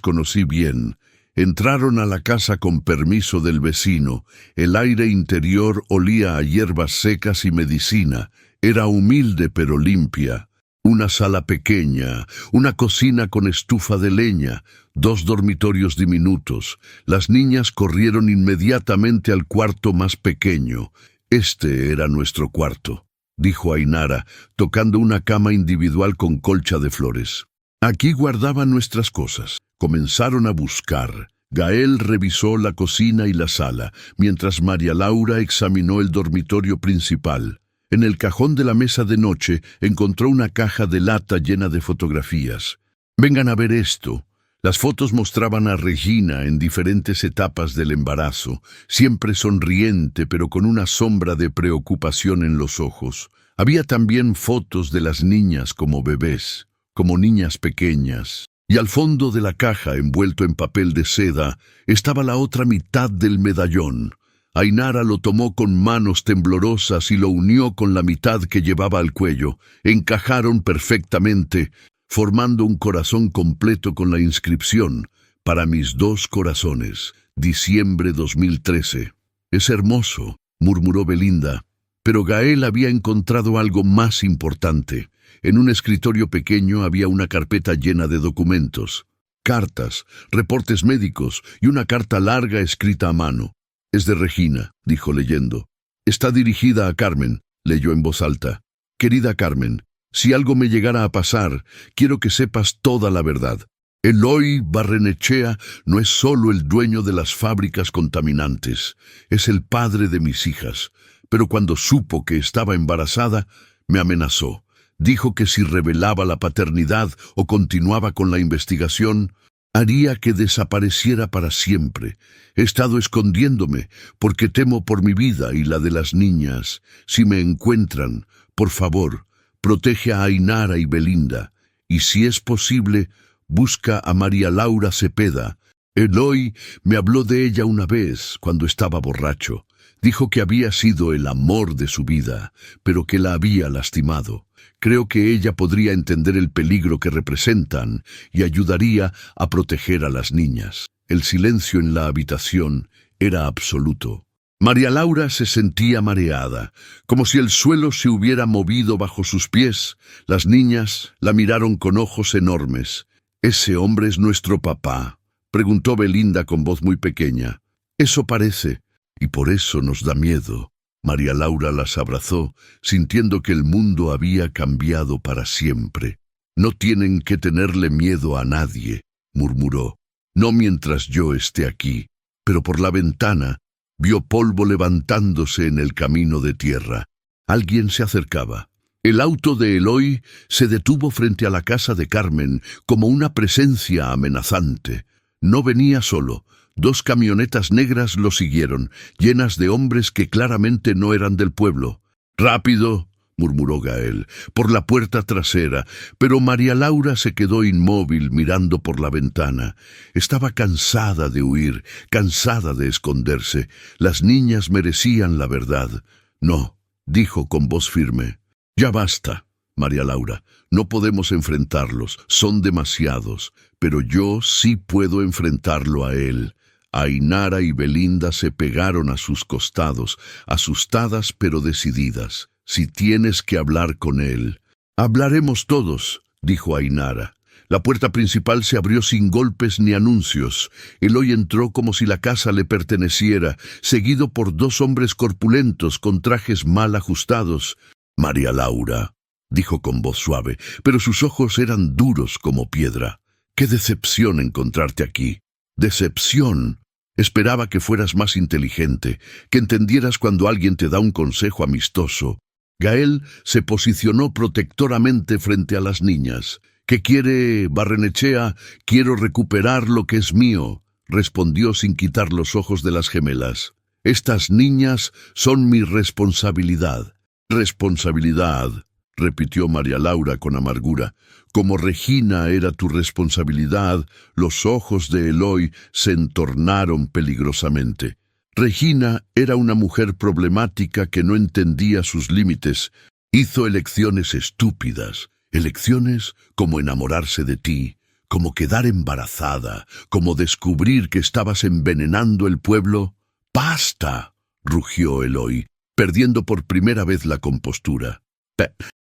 [SPEAKER 1] conocí bien. Entraron a la casa con permiso del vecino. El aire interior olía a hierbas secas y medicina. Era humilde pero limpia. Una sala pequeña, una cocina con estufa de leña, 2 dormitorios diminutos. Las niñas corrieron inmediatamente al cuarto más pequeño. Este era nuestro cuarto, dijo Ainara, tocando una cama individual con colcha de flores. Aquí guardaban nuestras cosas. Comenzaron a buscar. Gael revisó la cocina y la sala, mientras María Laura examinó el dormitorio principal. En el cajón de la mesa de noche encontró una caja de lata llena de fotografías. «Vengan a ver esto». Las fotos mostraban a Regina en diferentes etapas del embarazo, siempre sonriente pero con una sombra de preocupación en los ojos. Había también fotos de las niñas como bebés, como niñas pequeñas. Y al fondo de la caja, envuelto en papel de seda, estaba la otra mitad del medallón. Ainara lo tomó con manos temblorosas y lo unió con la mitad que llevaba al cuello. Encajaron perfectamente, formando un corazón completo con la inscripción: «Para mis 2 corazones, diciembre 2013». «Es hermoso», murmuró Belinda, pero Gael había encontrado algo más importante. En un escritorio pequeño había una carpeta llena de documentos, cartas, reportes médicos y una carta larga escrita a mano. «Es de Regina», dijo leyendo. «Está dirigida a Carmen», leyó en voz alta. «Querida Carmen, si algo me llegara a pasar, quiero que sepas toda la verdad. Eloy Barrenechea no es solo el dueño de las fábricas contaminantes, es el padre de mis hijas. Pero cuando supo que estaba embarazada, me amenazó. Dijo que si revelaba la paternidad o continuaba con la investigación, haría que desapareciera para siempre. He estado escondiéndome porque temo por mi vida y la de las niñas. Si me encuentran, por favor, protege a Ainara y Belinda. Y si es posible, busca a María Laura Cepeda. Eloy me habló de ella una vez cuando estaba borracho. Dijo que había sido el amor de su vida, pero que la había lastimado. Creo que ella podría entender el peligro que representan y ayudaría a proteger a las niñas». El silencio en la habitación era absoluto. María Laura se sentía mareada, como si el suelo se hubiera movido bajo sus pies. Las niñas la miraron con ojos enormes. «¿Ese hombre es nuestro papá?», preguntó Belinda con voz muy pequeña. «Eso parece, y por eso nos da miedo». María Laura las abrazó, sintiendo que el mundo había cambiado para siempre. «No tienen que tenerle miedo a nadie», murmuró. «No mientras yo esté aquí». Pero por la ventana vio polvo levantándose en el camino de tierra. Alguien se acercaba. El auto de Eloy se detuvo frente a la casa de Carmen como una presencia amenazante. No venía solo. 2 camionetas negras lo siguieron, llenas de hombres que claramente no eran del pueblo. «Rápido», murmuró Gael, «por la puerta trasera», pero María Laura se quedó inmóvil mirando por la ventana. Estaba cansada de huir, cansada de esconderse. Las niñas merecían la verdad. «No», dijo con voz firme. «Ya basta, María Laura. No podemos enfrentarlos, son demasiados. Pero yo sí puedo enfrentarlo a él». Ainara y Belinda se pegaron a sus costados, asustadas pero decididas. «Si tienes que hablar con él». «Hablaremos todos», dijo Ainara. La puerta principal se abrió sin golpes ni anuncios. Eloy entró como si la casa le perteneciera, seguido por 2 hombres corpulentos con trajes mal ajustados. «María Laura», dijo con voz suave, pero sus ojos eran duros como piedra. «Qué decepción encontrarte aquí». «¿Decepción?». Esperaba que fueras más inteligente, que entendieras cuando alguien te da un consejo amistoso. Gael se posicionó protectoramente frente a las niñas. «¿Qué quiere Barrenechea? Quiero recuperar lo que es mío», respondió sin quitar los ojos de las gemelas. «Estas niñas son mi responsabilidad». «Responsabilidad», repitió María Laura con amargura. «Como Regina era tu responsabilidad», los ojos de Eloy se entornaron peligrosamente. Regina era una mujer problemática que no entendía sus límites. Hizo elecciones estúpidas, elecciones como enamorarse de ti, como quedar embarazada, como descubrir que estabas envenenando el pueblo. «¡Basta!», rugió Eloy, perdiendo por primera vez la compostura.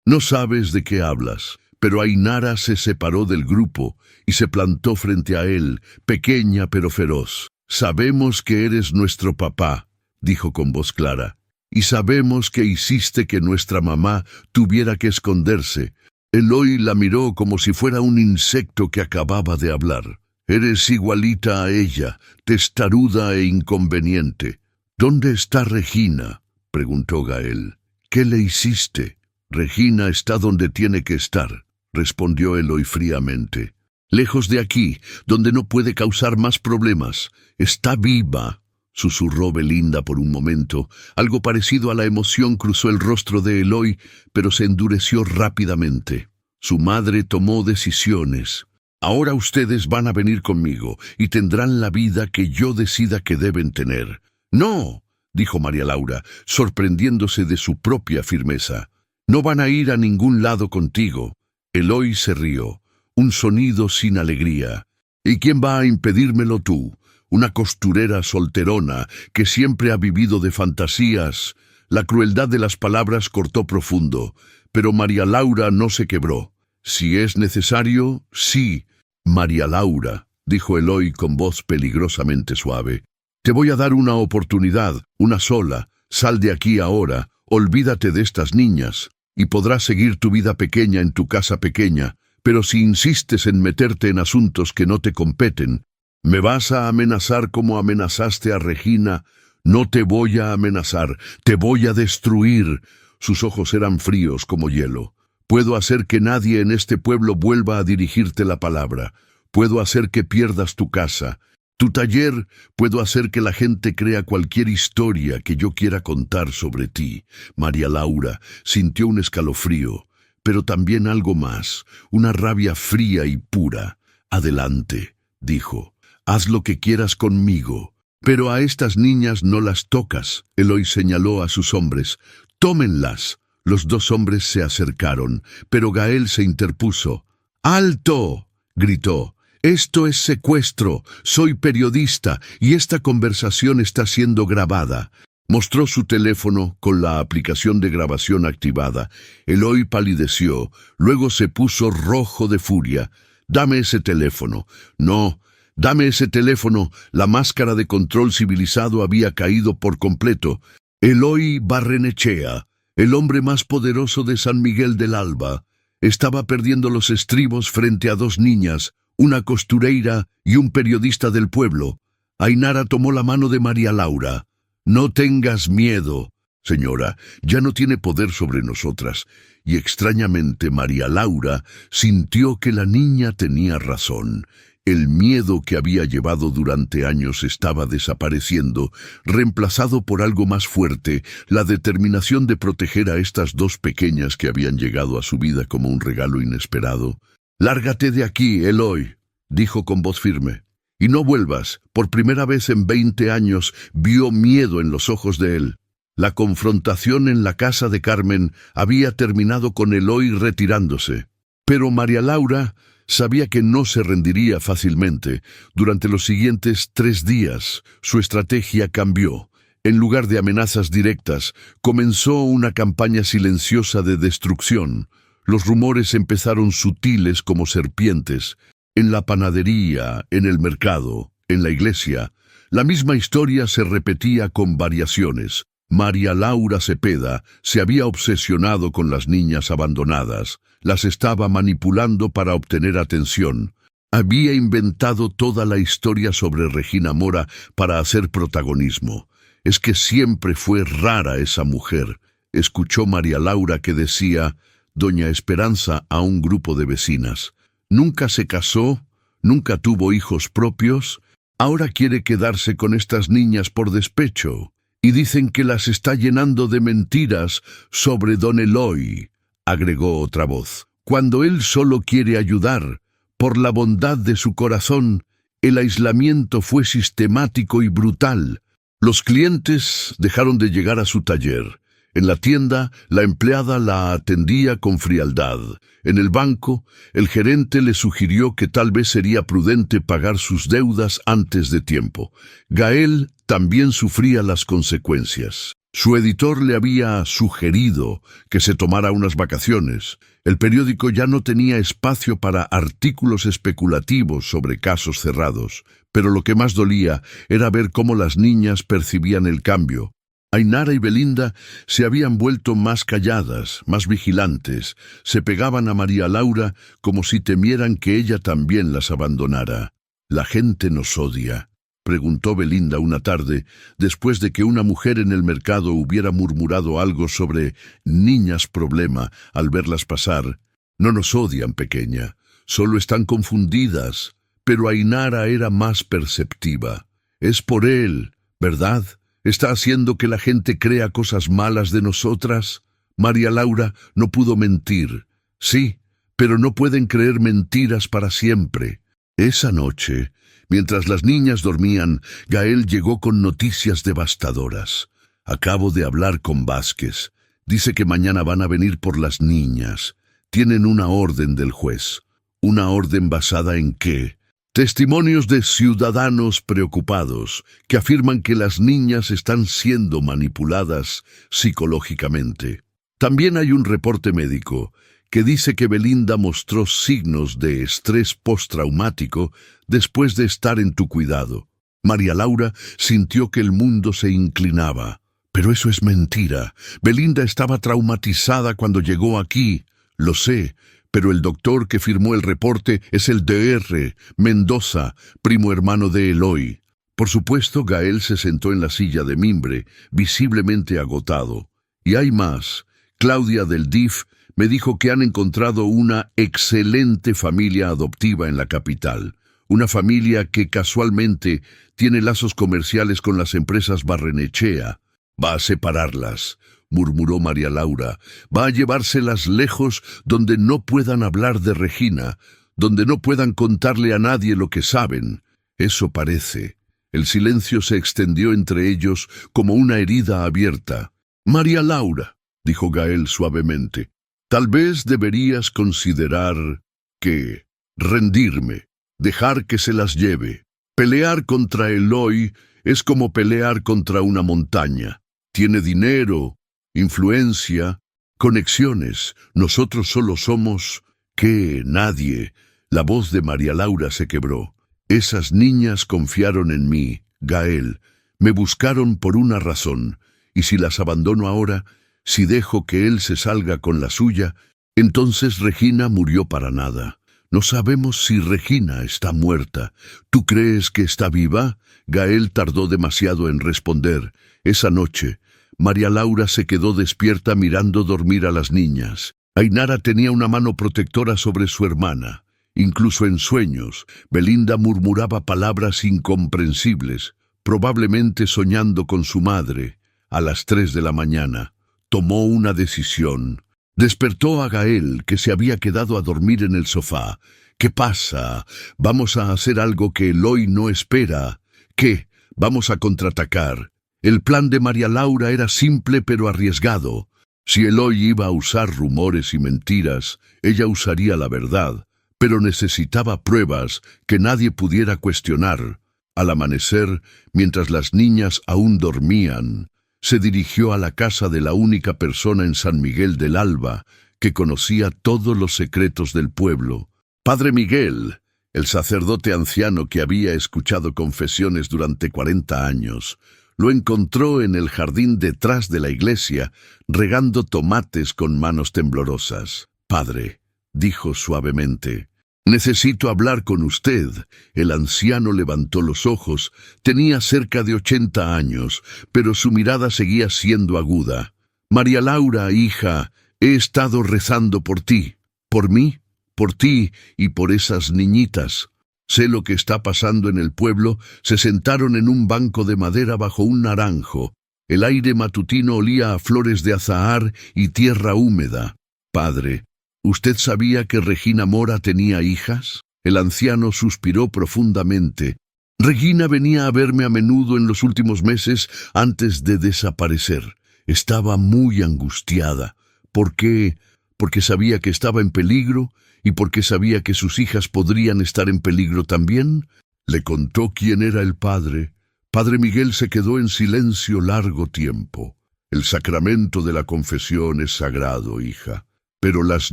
[SPEAKER 1] «No sabes de qué hablas». Pero Ainara se separó del grupo y se plantó frente a él, pequeña pero feroz. «Sabemos que eres nuestro papá», dijo con voz clara, «y sabemos que hiciste que nuestra mamá tuviera que esconderse». Eloy la miró como si fuera un insecto que acababa de hablar. «Eres igualita a ella, testaruda e inconveniente». «¿Dónde está Regina?», preguntó Gael. «¿Qué le hiciste?». «Regina está donde tiene que estar», respondió Eloy fríamente. «Lejos de aquí, donde no puede causar más problemas. Está viva», susurró Belinda por un momento. Algo parecido a la emoción cruzó el rostro de Eloy, pero se endureció rápidamente. Su madre tomó decisiones. «Ahora ustedes van a venir conmigo y tendrán la vida que yo decida que deben tener». «No», dijo María Laura, sorprendiéndose de su propia firmeza. «No van a ir a ningún lado contigo». Eloy se rió, un sonido sin alegría. «¿Y quién va a impedírmelo tú? Una costurera solterona que siempre ha vivido de fantasías». La crueldad de las palabras cortó profundo, pero María Laura no se quebró. «Si es necesario, sí». «María Laura», dijo Eloy con voz peligrosamente suave, «te voy a dar una oportunidad, una sola. Sal de aquí ahora, olvídate de estas niñas, y podrás seguir tu vida pequeña en tu casa pequeña, pero si insistes en meterte en asuntos que no te competen, ¿me vas a amenazar como amenazaste a Regina? No te voy a amenazar, te voy a destruir». Sus ojos eran fríos como hielo. «Puedo hacer que nadie en este pueblo vuelva a dirigirte la palabra. Puedo hacer que pierdas tu casa, tu taller. Puedo hacer que la gente crea cualquier historia que yo quiera contar sobre ti». María Laura sintió un escalofrío, pero también algo más, una rabia fría y pura. «Adelante», dijo, «haz lo que quieras conmigo. Pero a estas niñas no las tocas». Eloy señaló a sus hombres. «Tómenlas». Los dos hombres se acercaron, pero Gael se interpuso. «¡Alto!», gritó. «Esto es secuestro. Soy periodista y esta conversación está siendo grabada». Mostró su teléfono con la aplicación de grabación activada. Eloy palideció, luego se puso rojo de furia. «Dame ese teléfono». «No, dame ese teléfono». La máscara de control civilizado había caído por completo. Eloy Barrenechea, el hombre más poderoso de San Miguel del Alba, estaba perdiendo los estribos frente a dos niñas, una costureira y un periodista del pueblo. Ainara tomó la mano de María Laura. «No tengas miedo, señora, ya no tiene poder sobre nosotras». Y extrañamente María Laura sintió que la niña tenía razón. El miedo que había llevado durante años estaba desapareciendo, reemplazado por algo más fuerte, la determinación de proteger a estas dos pequeñas que habían llegado a su vida como un regalo inesperado. «Lárgate de aquí, Eloy», dijo con voz firme, «y no vuelvas». Por primera vez en 20 años vio miedo en los ojos de él. La confrontación en la casa de Carmen había terminado con Eloy retirándose. Pero María Laura sabía que no se rendiría fácilmente. Durante los siguientes 3 días, su estrategia cambió. En lugar de amenazas directas, comenzó una campaña silenciosa de destrucción. Los rumores empezaron sutiles como serpientes. En la panadería, en el mercado, en la iglesia, la misma historia se repetía con variaciones. María Laura Cepeda se había obsesionado con las niñas abandonadas. Las estaba manipulando para obtener atención. Había inventado toda la historia sobre Regina Mora para hacer protagonismo. Es que siempre fue rara esa mujer. Escuchó María Laura que decía Doña Esperanza a un grupo de vecinas. Nunca se casó, nunca tuvo hijos propios, ahora quiere quedarse con estas niñas por despecho. Y dicen que las está llenando de mentiras sobre don Eloy, agregó otra voz. Cuando él solo quiere ayudar, por la bondad de su corazón, el aislamiento fue sistemático y brutal. Los clientes dejaron de llegar a su taller. En la tienda, la empleada la atendía con frialdad. En el banco, el gerente le sugirió que tal vez sería prudente pagar sus deudas antes de tiempo. Gael también sufría las consecuencias. Su editor le había sugerido que se tomara unas vacaciones. El periódico ya no tenía espacio para artículos especulativos sobre casos cerrados, pero lo que más dolía era ver cómo las niñas percibían el cambio. Ainara y Belinda se habían vuelto más calladas, más vigilantes, se pegaban a María Laura como si temieran que ella también las abandonara. «¿La gente nos odia?», preguntó Belinda una tarde, después de que una mujer en el mercado hubiera murmurado algo sobre niñas problema al verlas pasar. «No nos odian, pequeña, solo están confundidas». Pero Ainara era más perceptiva. «Es por él, ¿verdad? ¿Está haciendo que la gente crea cosas malas de nosotras?» María Laura no pudo mentir. «Sí, pero no pueden creer mentiras para siempre». Esa noche, mientras las niñas dormían, Gael llegó con noticias devastadoras. «Acabo de hablar con Vázquez. Dice que mañana van a venir por las niñas. Tienen una orden del juez». «¿Una orden basada en qué?» Testimonios de ciudadanos preocupados que afirman que las niñas están siendo manipuladas psicológicamente. También hay un reporte médico que dice que Belinda mostró signos de estrés postraumático después de estar en tu cuidado. María Laura sintió que el mundo se inclinaba. «Pero eso es mentira. Belinda estaba traumatizada cuando llegó aquí. Lo sé. Pero el doctor que firmó el reporte es el Dr. Mendoza, primo hermano de Eloy». Por supuesto, Gael se sentó en la silla de mimbre, visiblemente agotado. «Y hay más. Claudia del DIF me dijo que han encontrado una excelente familia adoptiva en la capital. Una familia que casualmente tiene lazos comerciales con las empresas Barrenechea. Va a separarlas», murmuró María Laura. «Va a llevárselas lejos donde no puedan hablar de Regina, donde no puedan contarle a nadie lo que saben. Eso parece». El silencio se extendió entre ellos como una herida abierta. «María Laura», dijo Gael suavemente, «tal vez deberías considerar que rendirme, dejar que se las lleve. Pelear contra Eloy es como pelear contra una montaña. Tiene dinero, influencia, conexiones. Nosotros solo somos, ¿qué? Nadie». La voz de María Laura se quebró. «Esas niñas confiaron en mí, Gael. Me buscaron por una razón. Y si las abandono ahora, si dejo que él se salga con la suya, entonces Regina murió para nada. No sabemos si Regina está muerta. ¿Tú crees que está viva?» Gael tardó demasiado en responder. Esa noche, María Laura se quedó despierta mirando dormir a las niñas. Ainara tenía una mano protectora sobre su hermana. Incluso en sueños, Belinda murmuraba palabras incomprensibles, probablemente soñando con su madre. A las 3 de la mañana, tomó una decisión. Despertó a Gael, que se había quedado a dormir en el sofá. «¿Qué pasa? Vamos a hacer algo que Eloy no espera». «¿Qué? Vamos a contraatacar». El plan de María Laura era simple pero arriesgado. Si Eloy iba a usar rumores y mentiras, ella usaría la verdad, pero necesitaba pruebas que nadie pudiera cuestionar. Al amanecer, mientras las niñas aún dormían, se dirigió a la casa de la única persona en San Miguel del Alba que conocía todos los secretos del pueblo. Padre Miguel, el sacerdote anciano que había escuchado confesiones durante 40 años, lo encontró en el jardín detrás de la iglesia, regando tomates con manos temblorosas. «Padre», dijo suavemente, Necesito hablar con usted. El anciano levantó los ojos. Tenía cerca de 80 años, pero su mirada seguía siendo aguda. María Laura, hija, he estado rezando por ti. ¿Por mí? Por ti y por esas niñitas. Sé lo que está pasando en el pueblo. Se sentaron en un banco de madera bajo un naranjo. El aire matutino olía a flores de azahar y tierra húmeda. Padre, ¿usted sabía que Regina Mora tenía hijas? El anciano suspiró profundamente. Regina venía a verme a menudo en los últimos meses antes de desaparecer. Estaba muy angustiada. ¿Por qué? Porque sabía que estaba en peligro y porque sabía que sus hijas podrían estar en peligro también. Le contó quién era el padre. Padre Miguel se quedó en silencio largo tiempo. El sacramento de la confesión es sagrado, hija. Pero las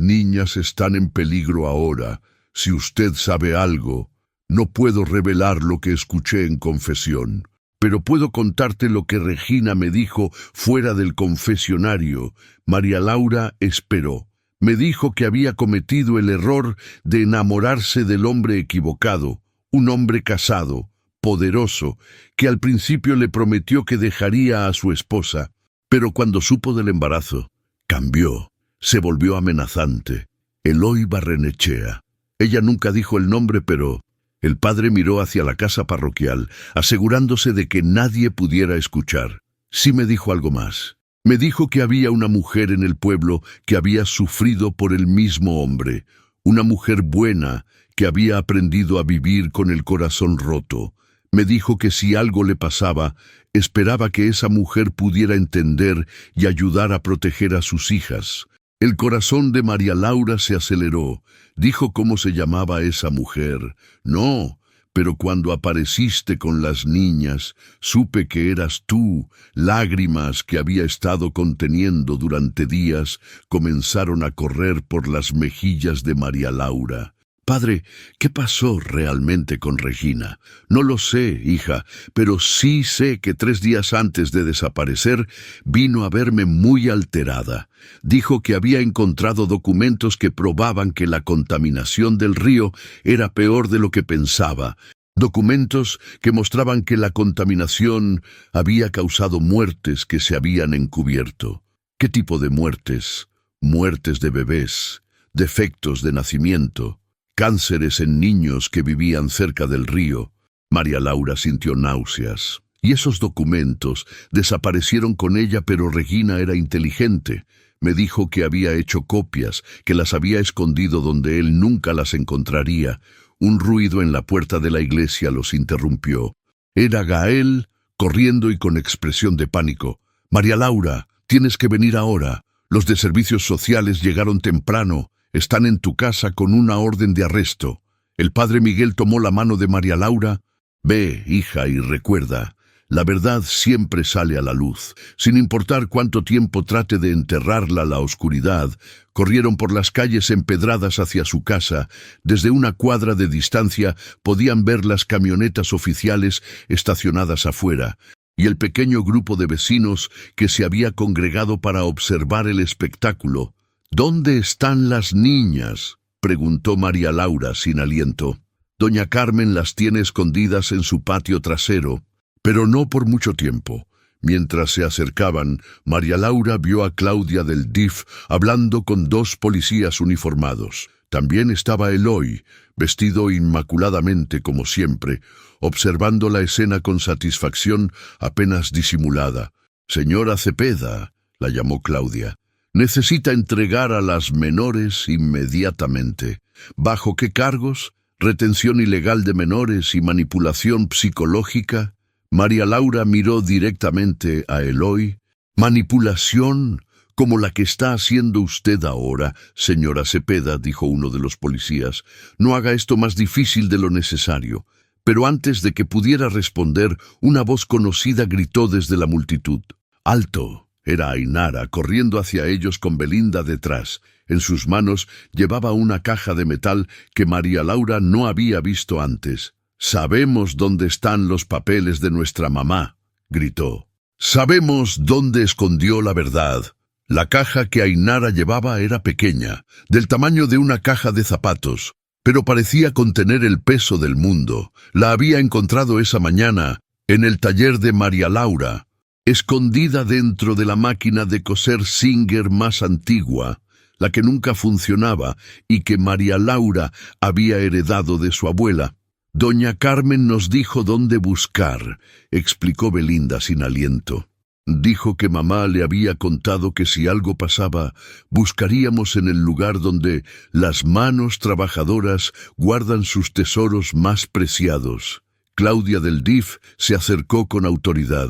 [SPEAKER 1] niñas están en peligro ahora. Si usted sabe algo, no puedo revelar lo que escuché en confesión, pero puedo contarte lo que Regina me dijo fuera del confesionario. María Laura esperó. Me dijo que había cometido el error de enamorarse del hombre equivocado, un hombre casado, poderoso, que al principio le prometió que dejaría a su esposa, pero cuando supo del embarazo, cambió. Se volvió amenazante. Eloy Barrenechea. Ella nunca dijo el nombre, pero el padre miró hacia la casa parroquial, asegurándose de que nadie pudiera escuchar. Sí me dijo algo más. Me dijo que había una mujer en el pueblo que había sufrido por el mismo hombre, una mujer buena que había aprendido a vivir con el corazón roto. Me dijo que si algo le pasaba, esperaba que esa mujer pudiera entender y ayudar a proteger a sus hijas. El corazón de María Laura se aceleró. Dijo cómo se llamaba esa mujer. No, pero cuando apareciste con las niñas, supe que eras tú. Lágrimas que había estado conteniendo durante días comenzaron a correr por las mejillas de María Laura. Padre, ¿qué pasó realmente con Regina? No lo sé, hija, pero sí sé que 3 días antes de desaparecer vino a verme muy alterada. Dijo que había encontrado documentos que probaban que la contaminación del río era peor de lo que pensaba. Documentos que mostraban que la contaminación había causado muertes que se habían encubierto. ¿Qué tipo de muertes? Muertes de bebés, defectos de nacimiento, cánceres en niños que vivían cerca del río. María Laura sintió náuseas. Y esos documentos desaparecieron con ella, pero Regina era inteligente. Me dijo que había hecho copias, que las había escondido donde él nunca las encontraría. Un ruido en la puerta de la iglesia los interrumpió. Era Gael, corriendo y con expresión de pánico. María Laura, tienes que venir ahora. Los de servicios sociales llegaron temprano. Están en tu casa con una orden de arresto. El padre Miguel tomó la mano de María Laura. Ve, hija, y recuerda, la verdad siempre sale a la luz. Sin importar cuánto tiempo trate de enterrarla la oscuridad, corrieron por las calles empedradas hacia su casa. Desde una cuadra de distancia podían ver las camionetas oficiales estacionadas afuera, y el pequeño grupo de vecinos que se había congregado para observar el espectáculo. ¿Dónde están las niñas?, preguntó María Laura sin aliento. Doña Carmen las tiene escondidas en su patio trasero, pero no por mucho tiempo. Mientras se acercaban, María Laura vio a Claudia del DIF hablando con 2 policías uniformados. También estaba Eloy, vestido inmaculadamente como siempre, observando la escena con satisfacción apenas disimulada. Señora Cepeda, la llamó Claudia. Necesita entregar a las menores inmediatamente. ¿Bajo qué cargos? ¿Retención ilegal de menores y manipulación psicológica? María Laura miró directamente a Eloy. ¿Manipulación? Como la que está haciendo usted ahora, señora Cepeda, dijo uno de los policías. No haga esto más difícil de lo necesario. Pero antes de que pudiera responder, una voz conocida gritó desde la multitud. ¡Alto! Era Ainara, corriendo hacia ellos con Belinda detrás. En sus manos llevaba una caja de metal que María Laura no había visto antes. «Sabemos dónde están los papeles de nuestra mamá», gritó. «Sabemos dónde escondió la verdad». La caja que Ainara llevaba era pequeña, del tamaño de una caja de zapatos, pero parecía contener el peso del mundo. La había encontrado esa mañana en el taller de María Laura, escondida dentro de la máquina de coser Singer más antigua, la que nunca funcionaba y que María Laura había heredado de su abuela. Doña Carmen nos dijo dónde buscar, explicó Belinda sin aliento. Dijo que mamá le había contado que si algo pasaba, buscaríamos en el lugar donde las manos trabajadoras guardan sus tesoros más preciados. Claudia del DIF se acercó con autoridad.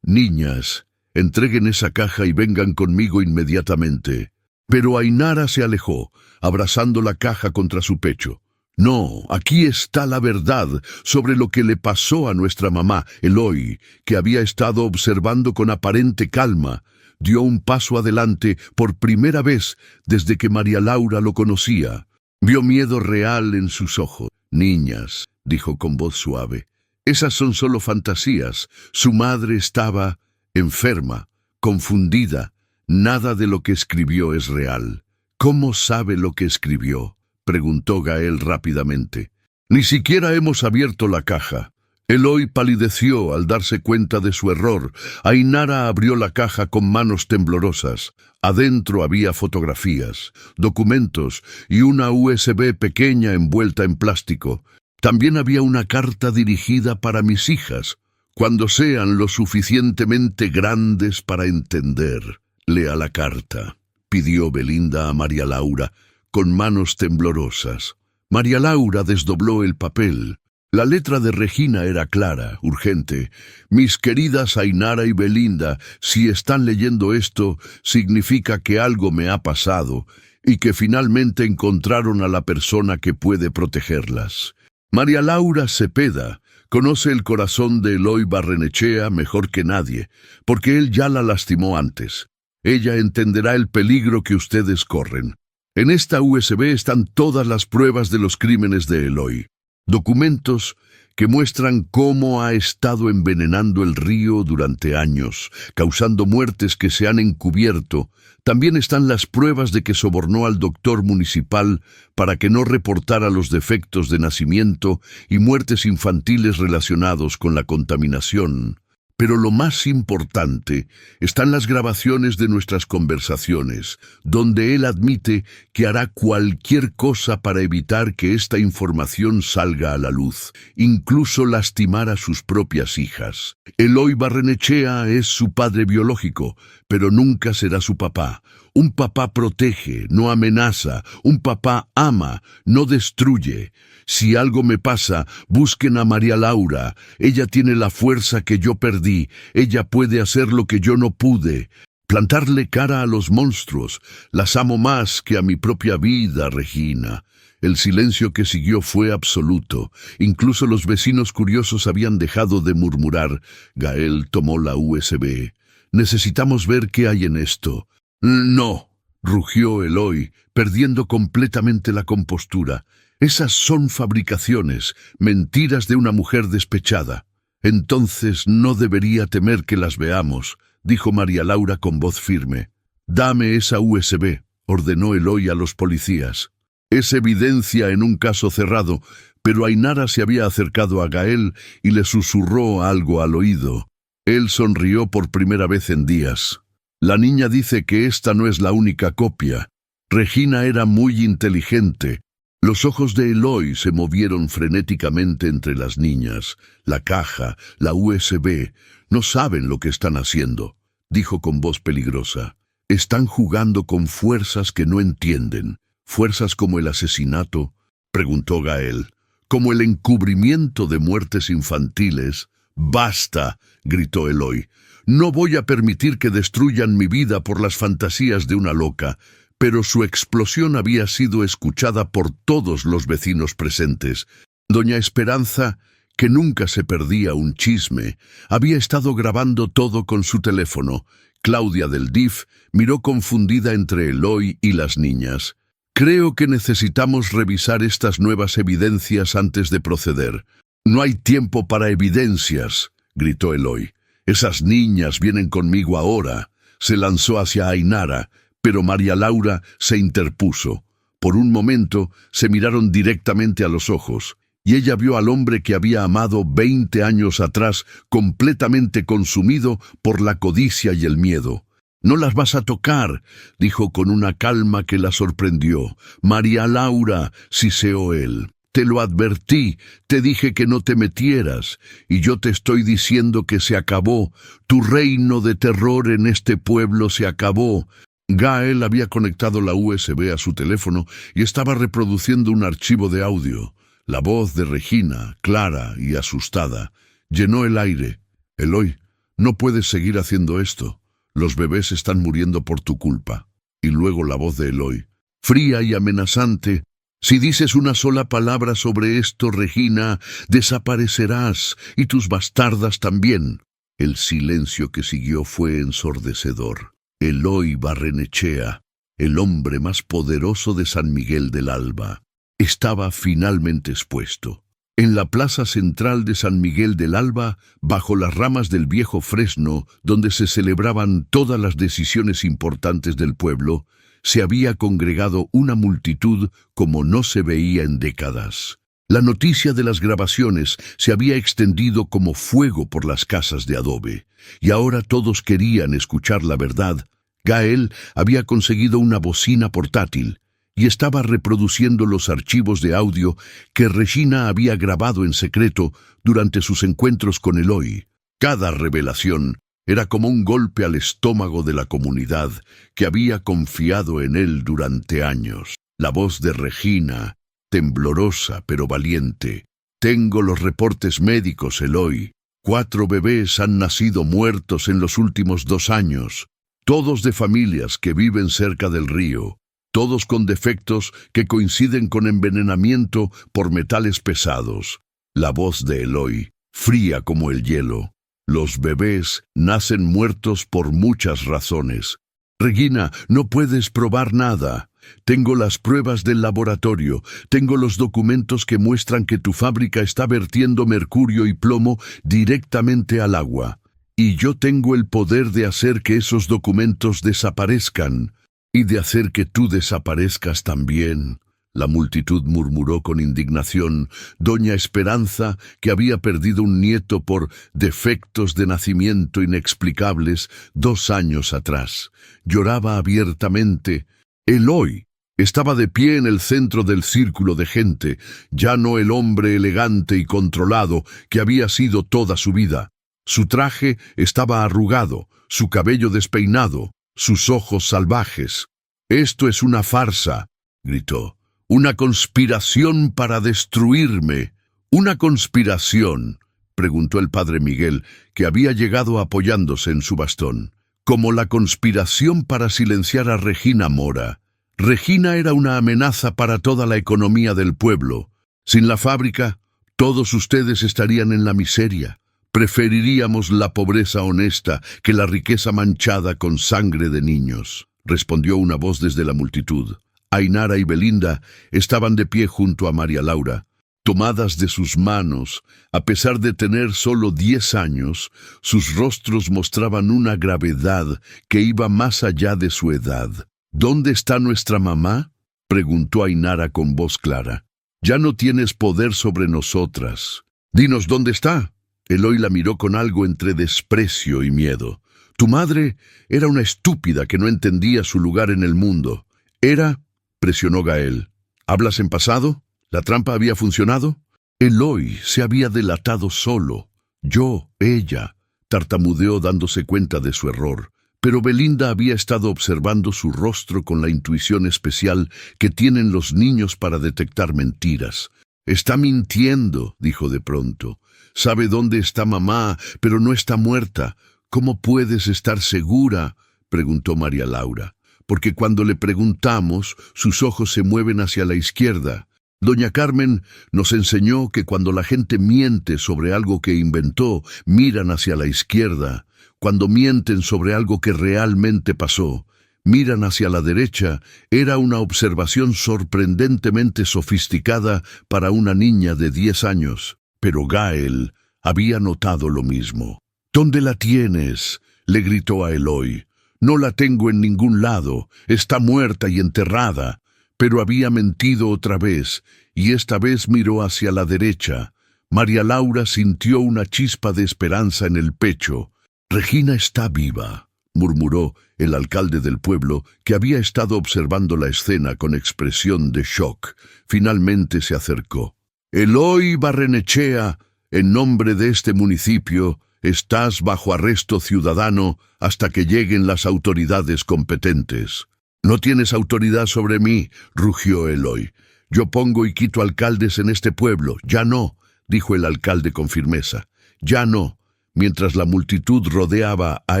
[SPEAKER 1] Niñas, entreguen esa caja y vengan conmigo inmediatamente. Pero Ainara se alejó, abrazando la caja contra su pecho. No, aquí está la verdad sobre lo que le pasó a nuestra mamá, Eloy, que había estado observando con aparente calma. Dio un paso adelante por primera vez desde que María Laura lo conocía. Vio miedo real en sus ojos. Niñas, dijo con voz suave, esas son solo fantasías. Su madre estaba enferma, confundida. Nada de lo que escribió es real. ¿Cómo sabe lo que escribió?, preguntó Gael rápidamente. Ni siquiera hemos abierto la caja. Eloy palideció al darse cuenta de su error. Ainara abrió la caja con manos temblorosas. Adentro había fotografías, documentos y una USB pequeña envuelta en plástico. También había una carta dirigida para mis hijas. Cuando sean lo suficientemente grandes para entender, lea la carta, pidió Belinda a María Laura, con manos temblorosas. María Laura desdobló el papel. La letra de Regina era clara, urgente. Mis queridas Ainara y Belinda, si están leyendo esto, significa que algo me ha pasado y que finalmente encontraron a la persona que puede protegerlas. María Laura Cepeda conoce el corazón de Eloy Barrenechea mejor que nadie, porque él ya la lastimó antes. Ella entenderá el peligro que ustedes corren. En esta USB están todas las pruebas de los crímenes de Eloy. Documentos que muestran cómo ha estado envenenando el río durante años, causando muertes que se han encubierto. También están las pruebas de que sobornó al doctor municipal para que no reportara los defectos de nacimiento y muertes infantiles relacionados con la contaminación. Pero lo más importante están las grabaciones de nuestras conversaciones, donde él admite que hará cualquier cosa para evitar que esta información salga a la luz, incluso lastimar a sus propias hijas. Eloy Barrenechea es su padre biológico, pero nunca será su papá. Un papá protege, no amenaza. Un papá ama, no destruye. Si algo me pasa, busquen a María Laura. Ella tiene la fuerza que yo perdí. Ella puede hacer lo que yo no pude. Plantarle cara a los monstruos. Las amo más que a mi propia vida, Regina. El silencio que siguió fue absoluto. Incluso los vecinos curiosos habían dejado de murmurar. Gael tomó la USB. Necesitamos ver qué hay en esto. No, rugió Eloy, perdiendo completamente la compostura. Esas son fabricaciones, mentiras de una mujer despechada. Entonces no debería temer que las veamos, dijo María Laura con voz firme. Dame esa USB, ordenó Eloy a los policías. Es evidencia en un caso cerrado, pero Ainara se había acercado a Gael y le susurró algo al oído. Él sonrió por primera vez en días. La niña dice que esta no es la única copia. Regina era muy inteligente. Los ojos de Eloy se movieron frenéticamente entre las niñas. La caja, la USB, no saben lo que están haciendo, dijo con voz peligrosa. Están jugando con fuerzas que no entienden. ¿Fuerzas como el asesinato?, preguntó Gael. ¿Como el encubrimiento de muertes infantiles? ¡Basta!, gritó Eloy. No voy a permitir que destruyan mi vida por las fantasías de una loca. Pero su explosión había sido escuchada por todos los vecinos presentes. Doña Esperanza, que nunca se perdía un chisme, había estado grabando todo con su teléfono. Claudia del DIF miró confundida entre Eloy y las niñas. Creo que necesitamos revisar estas nuevas evidencias antes de proceder. No hay tiempo para evidencias, gritó Eloy. Esas niñas vienen conmigo ahora. Se lanzó hacia Ainara, pero María Laura se interpuso. Por un momento se miraron directamente a los ojos, y ella vio al hombre que había amado 20 años atrás completamente consumido por la codicia y el miedo. «No las vas a tocar», dijo con una calma que la sorprendió. «María Laura», siseó él. «Te lo advertí, te dije que no te metieras, y yo te estoy diciendo que se acabó. Tu reino de terror en este pueblo se acabó». Gael había conectado la USB a su teléfono y estaba reproduciendo un archivo de audio. La voz de Regina, clara y asustada, llenó el aire. «Eloy, no puedes seguir haciendo esto. Los bebés están muriendo por tu culpa». Y luego la voz de Eloy, fría y amenazante: «Si dices una sola palabra sobre esto, Regina, desaparecerás, y tus bastardas también». El silencio que siguió fue ensordecedor. Eloy Barrenechea, el hombre más poderoso de San Miguel del Alba, estaba finalmente expuesto. En la plaza central de San Miguel del Alba, bajo las ramas del viejo fresno, donde se celebraban todas las decisiones importantes del pueblo, se había congregado una multitud como no se veía en décadas. La noticia de las grabaciones se había extendido como fuego por las casas de adobe, y ahora todos querían escuchar la verdad. Gael había conseguido una bocina portátil y estaba reproduciendo los archivos de audio que Regina había grabado en secreto durante sus encuentros con Eloy. Cada revelación era como un golpe al estómago de la comunidad que había confiado en él durante años. La voz de Regina, temblorosa pero valiente: «Tengo los reportes médicos, Eloy. 4 bebés han nacido muertos en los últimos 2 años, todos de familias que viven cerca del río, todos con defectos que coinciden con envenenamiento por metales pesados». La voz de Eloy, fría como el hielo: «Los bebés nacen muertos por muchas razones. Regina, no puedes probar nada. Tengo las pruebas del laboratorio, tengo los documentos que muestran que tu fábrica está vertiendo mercurio y plomo directamente al agua. Y yo tengo el poder de hacer que esos documentos desaparezcan, y de hacer que tú desaparezcas también». La multitud murmuró con indignación. Doña Esperanza, que había perdido un nieto por defectos de nacimiento inexplicables 2 años atrás, lloraba abiertamente. Eloy estaba de pie en el centro del círculo de gente, ya no el hombre elegante y controlado que había sido toda su vida. Su traje estaba arrugado, su cabello despeinado, sus ojos salvajes. «Esto es una farsa», gritó. «Una conspiración para destruirme». «¿Una conspiración?», preguntó el padre Miguel, que había llegado apoyándose en su bastón. «Como la conspiración para silenciar a Regina Mora. Regina era una amenaza para toda la economía del pueblo. Sin la fábrica, todos ustedes estarían en la miseria. Preferiríamos la pobreza honesta que la riqueza manchada con sangre de niños», respondió una voz desde la multitud. Ainara y Belinda estaban de pie junto a María Laura. Tomadas de sus manos, a pesar de tener solo 10 años, sus rostros mostraban una gravedad que iba más allá de su edad. «¿Dónde está nuestra mamá?», preguntó Ainara con voz clara. «Ya no tienes poder sobre nosotras. Dinos dónde está». Eloy la miró con algo entre desprecio y miedo. «Tu madre era una estúpida que no entendía su lugar en el mundo». «Era», presionó Gael. «¿Hablas en pasado? ¿La trampa había funcionado?» Eloy se había delatado solo. «Yo, ella», tartamudeó dándose cuenta de su error. Pero Belinda había estado observando su rostro con la intuición especial que tienen los niños para detectar mentiras. «Está mintiendo», dijo de pronto. «Sabe dónde está mamá, pero no está muerta». «¿Cómo puedes estar segura?», preguntó María Laura. «Porque cuando le preguntamos, sus ojos se mueven hacia la izquierda. Doña Carmen nos enseñó que cuando la gente miente sobre algo que inventó, miran hacia la izquierda. Cuando mienten sobre algo que realmente pasó, miran hacia la derecha». Era una observación sorprendentemente sofisticada para una niña de 10 años. Pero Gael había notado lo mismo. «¿Dónde la tienes?», le gritó a Eloy. «No la tengo en ningún lado, está muerta y enterrada». Pero había mentido otra vez, y esta vez miró hacia la derecha. María Laura sintió una chispa de esperanza en el pecho. «Regina está viva», murmuró el alcalde del pueblo, que había estado observando la escena con expresión de shock. Finalmente se acercó. «Eloy Barrenechea, en nombre de este municipio, estás bajo arresto ciudadano hasta que lleguen las autoridades competentes». «No tienes autoridad sobre mí», rugió Eloy. «Yo pongo y quito alcaldes en este pueblo». «Ya no», dijo el alcalde con firmeza. «Ya no». Mientras la multitud rodeaba a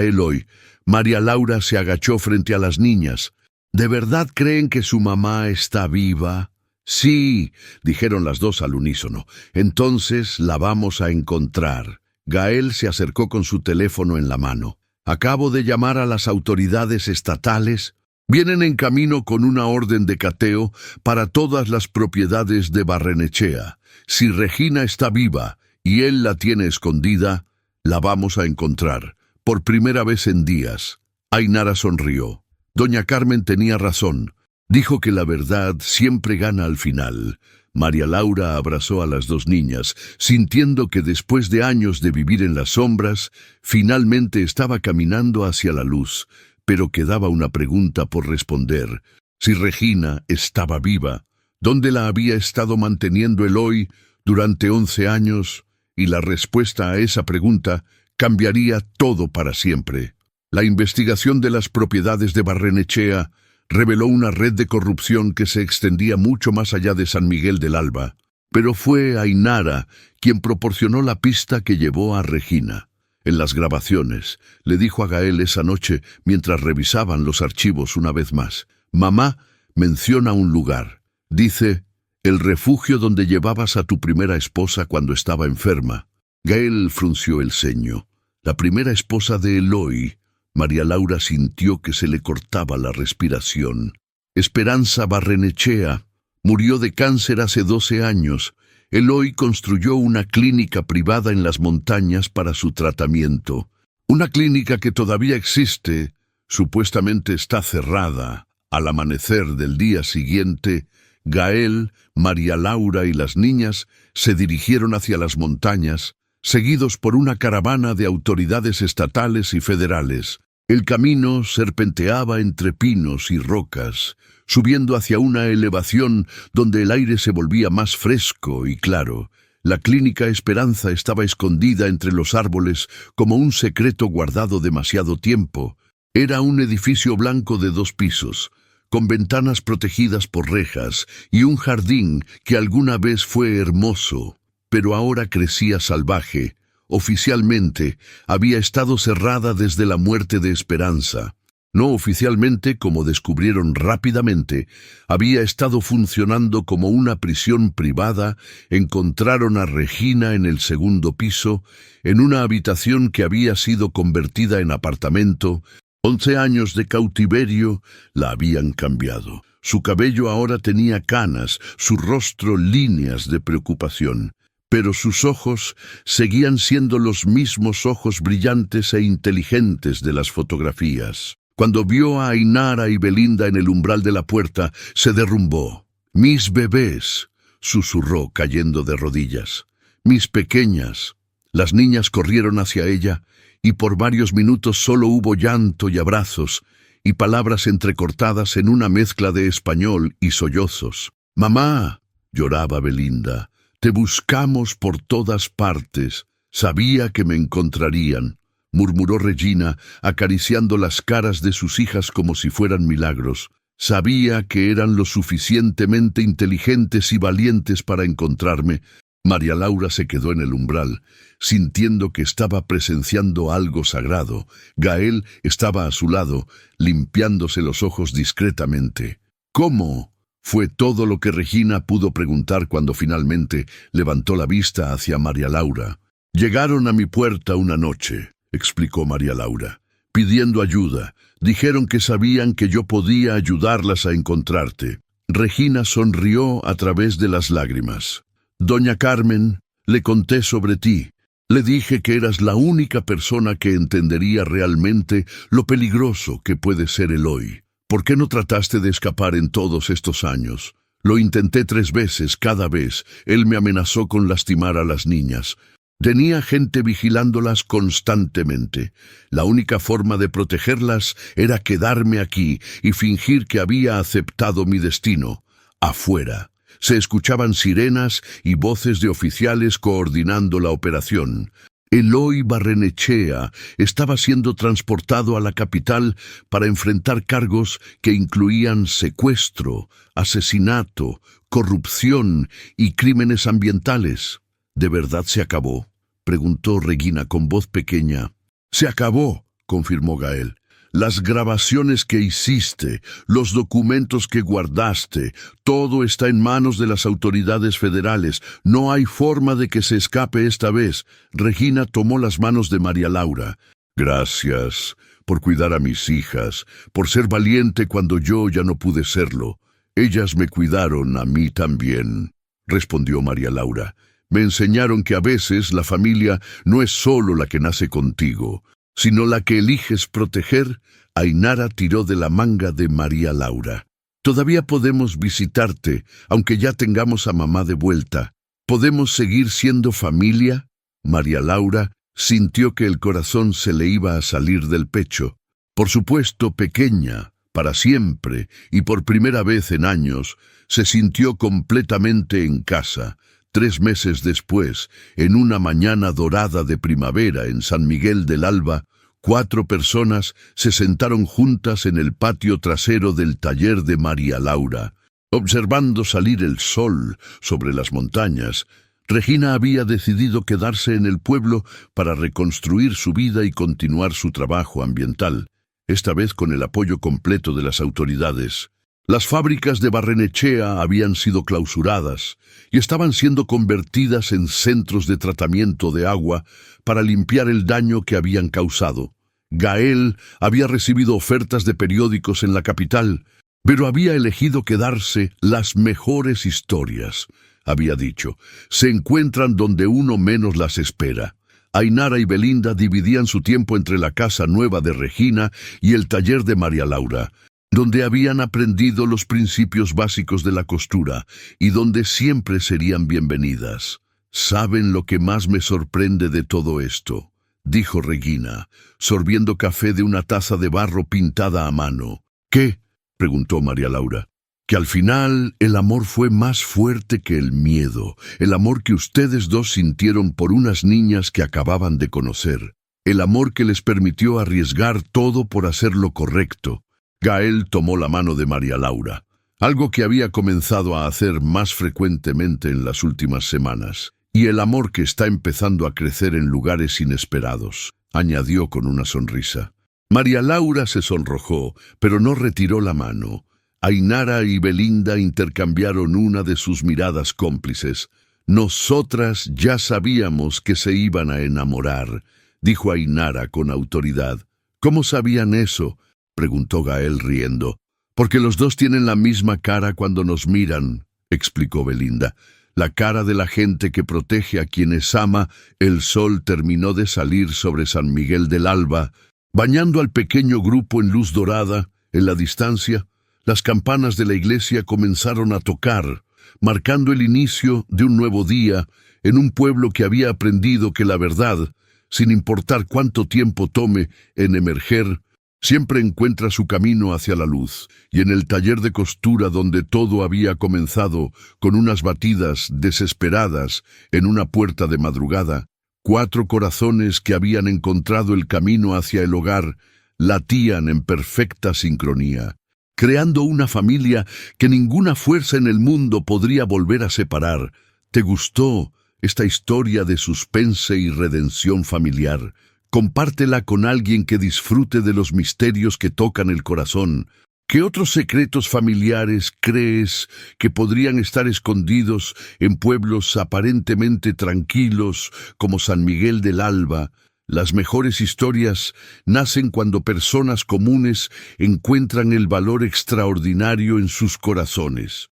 [SPEAKER 1] Eloy, María Laura se agachó frente a las niñas. «¿De verdad creen que su mamá está viva?» «Sí», dijeron las dos al unísono. «Entonces la vamos a encontrar». Gael se acercó con su teléfono en la mano. «Acabo de llamar a las autoridades estatales. Vienen en camino con una orden de cateo para todas las propiedades de Barrenechea. Si Regina está viva y él la tiene escondida, la vamos a encontrar, por primera vez en días». Ainara sonrió. Doña Carmen tenía razón. Dijo que la verdad siempre gana al final. María Laura abrazó a las dos niñas, sintiendo que después de años de vivir en las sombras, finalmente estaba caminando hacia la luz. Pero quedaba una pregunta por responder. Si Regina estaba viva, ¿dónde la había estado manteniendo Eloy durante 11 años? Y la respuesta a esa pregunta cambiaría todo para siempre. La investigación de las propiedades de Barrenechea reveló una red de corrupción que se extendía mucho más allá de San Miguel del Alba. Pero fue Ainara quien proporcionó la pista que llevó a Regina. En las grabaciones, le dijo a Gael esa noche mientras revisaban los archivos una vez más. «Mamá menciona un lugar. Dice, el refugio donde llevabas a tu primera esposa cuando estaba enferma». Gael frunció el ceño. La primera esposa de Eloy. María Laura sintió que se le cortaba la respiración. Esperanza Barrenechea murió de cáncer hace 12 años. Eloy construyó una clínica privada en las montañas para su tratamiento. Una clínica que todavía existe, supuestamente está cerrada. Al amanecer del día siguiente, Gael, María Laura y las niñas se dirigieron hacia las montañas, seguidos por una caravana de autoridades estatales y federales. El camino serpenteaba entre pinos y rocas, subiendo hacia una elevación donde el aire se volvía más fresco y claro. La clínica Esperanza estaba escondida entre los árboles como un secreto guardado demasiado tiempo. Era un edificio blanco de 2 pisos, con ventanas protegidas por rejas y un jardín que alguna vez fue hermoso, pero ahora crecía salvaje. Oficialmente, había estado cerrada desde la muerte de Esperanza. No oficialmente, como descubrieron rápidamente, había estado funcionando como una prisión privada. Encontraron a Regina en el 2º piso, en una habitación que había sido convertida en apartamento. 11 años de cautiverio la habían cambiado. Su cabello ahora tenía canas, su rostro líneas de preocupación. Pero sus ojos seguían siendo los mismos ojos brillantes e inteligentes de las fotografías. Cuando vio a Ainara y Belinda en el umbral de la puerta, se derrumbó. «Mis bebés», susurró cayendo de rodillas. «Mis pequeñas». Las niñas corrieron hacia ella, y por varios minutos solo hubo llanto y abrazos, y palabras entrecortadas en una mezcla de español y sollozos. «Mamá», lloraba Belinda, «te buscamos por todas partes. Sabía que me encontrarían», murmuró Regina, acariciando las caras de sus hijas como si fueran milagros. «Sabía que eran lo suficientemente inteligentes y valientes para encontrarme». María Laura se quedó en el umbral, sintiendo que estaba presenciando algo sagrado. Gael estaba a su lado, limpiándose los ojos discretamente. «¿Cómo?» Fue todo lo que Regina pudo preguntar cuando finalmente levantó la vista hacia María Laura. «Llegaron a mi puerta una noche», explicó María Laura, «pidiendo ayuda. Dijeron que sabían que yo podía ayudarlas a encontrarte». Regina sonrió a través de las lágrimas. «Doña Carmen, le conté sobre ti. Le dije que eras la única persona que entendería realmente lo peligroso que puede ser Eloy. ¿Por qué no trataste de escapar en todos estos años? Lo intenté 3 veces, cada vez. Él me amenazó con lastimar a las niñas. Tenía gente vigilándolas constantemente. La única forma de protegerlas era quedarme aquí y fingir que había aceptado mi destino. Afuera. Se escuchaban sirenas y voces de oficiales coordinando la operación. Eloy Barrenechea estaba siendo transportado a la capital para enfrentar cargos que incluían secuestro, asesinato, corrupción y crímenes ambientales. ¿De verdad se acabó?, preguntó Regina con voz pequeña. «Se acabó», confirmó Gael. «Las grabaciones que hiciste, los documentos que guardaste, todo está en manos de las autoridades federales. No hay forma de que se escape esta vez». Regina tomó las manos de María Laura. «Gracias por cuidar a mis hijas, por ser valiente cuando yo ya no pude serlo. Ellas me cuidaron a mí también», respondió María Laura. «Me enseñaron que a veces la familia no es solo la que nace contigo, sino la que eliges proteger». Ainara tiró de la manga de María Laura. «Todavía podemos visitarte, aunque ya tengamos a mamá de vuelta. ¿Podemos seguir siendo familia?» María Laura sintió que el corazón se le iba a salir del pecho. Por supuesto, pequeña, para siempre, y por primera vez en años, se sintió completamente en casa. 3 meses después, en una mañana dorada de primavera en San Miguel del Alba, 4 personas se sentaron juntas en el patio trasero del taller de María Laura. Observando salir el sol sobre las montañas, Regina había decidido quedarse en el pueblo para reconstruir su vida y continuar su trabajo ambiental, esta vez con el apoyo completo de las autoridades. Las fábricas de Barrenechea habían sido clausuradas y estaban siendo convertidas en centros de tratamiento de agua para limpiar el daño que habían causado. Gael había recibido ofertas de periódicos en la capital, pero había elegido quedarse. «Las mejores historias», había dicho, «se encuentran donde uno menos las espera». Ainara y Belinda dividían su tiempo entre la casa nueva de Regina y el taller de María Laura, donde habían aprendido los principios básicos de la costura y donde siempre serían bienvenidas. «¿Saben lo que más me sorprende de todo esto?», dijo Regina, sorbiendo café de una taza de barro pintada a mano. «¿Qué?», preguntó María Laura. «Que al final el amor fue más fuerte que el miedo, el amor que ustedes dos sintieron por unas niñas que acababan de conocer, el amor que les permitió arriesgar todo por hacer lo correcto». Gael tomó la mano de María Laura, algo que había comenzado a hacer más frecuentemente en las últimas semanas. «Y el amor que está empezando a crecer en lugares inesperados», añadió con una sonrisa. María Laura se sonrojó, pero no retiró la mano. Ainara y Belinda intercambiaron una de sus miradas cómplices. «Nosotras ya sabíamos que se iban a enamorar», dijo Ainara con autoridad. «¿Cómo sabían eso?», preguntó Gael riendo. «Porque los dos tienen la misma cara cuando nos miran», explicó Belinda. «La cara de la gente que protege a quienes ama». El sol terminó de salir sobre San Miguel del Alba, bañando al pequeño grupo en luz dorada. En la distancia, las campanas de la iglesia comenzaron a tocar, marcando el inicio de un nuevo día en un pueblo que había aprendido que la verdad, sin importar cuánto tiempo tome en emerger, siempre encuentra su camino hacia la luz. Y en el taller de costura donde todo había comenzado con unas batidas desesperadas en una puerta de madrugada, 4 corazones que habían encontrado el camino hacia el hogar latían en perfecta sincronía, creando una familia que ninguna fuerza en el mundo podría volver a separar. ¿Te gustó esta historia de suspense y redención familiar? Compártela con alguien que disfrute de los misterios que tocan el corazón. ¿Qué otros secretos familiares crees que podrían estar escondidos en pueblos aparentemente tranquilos como San Miguel del Alba? Las mejores historias nacen cuando personas comunes encuentran el valor extraordinario en sus corazones.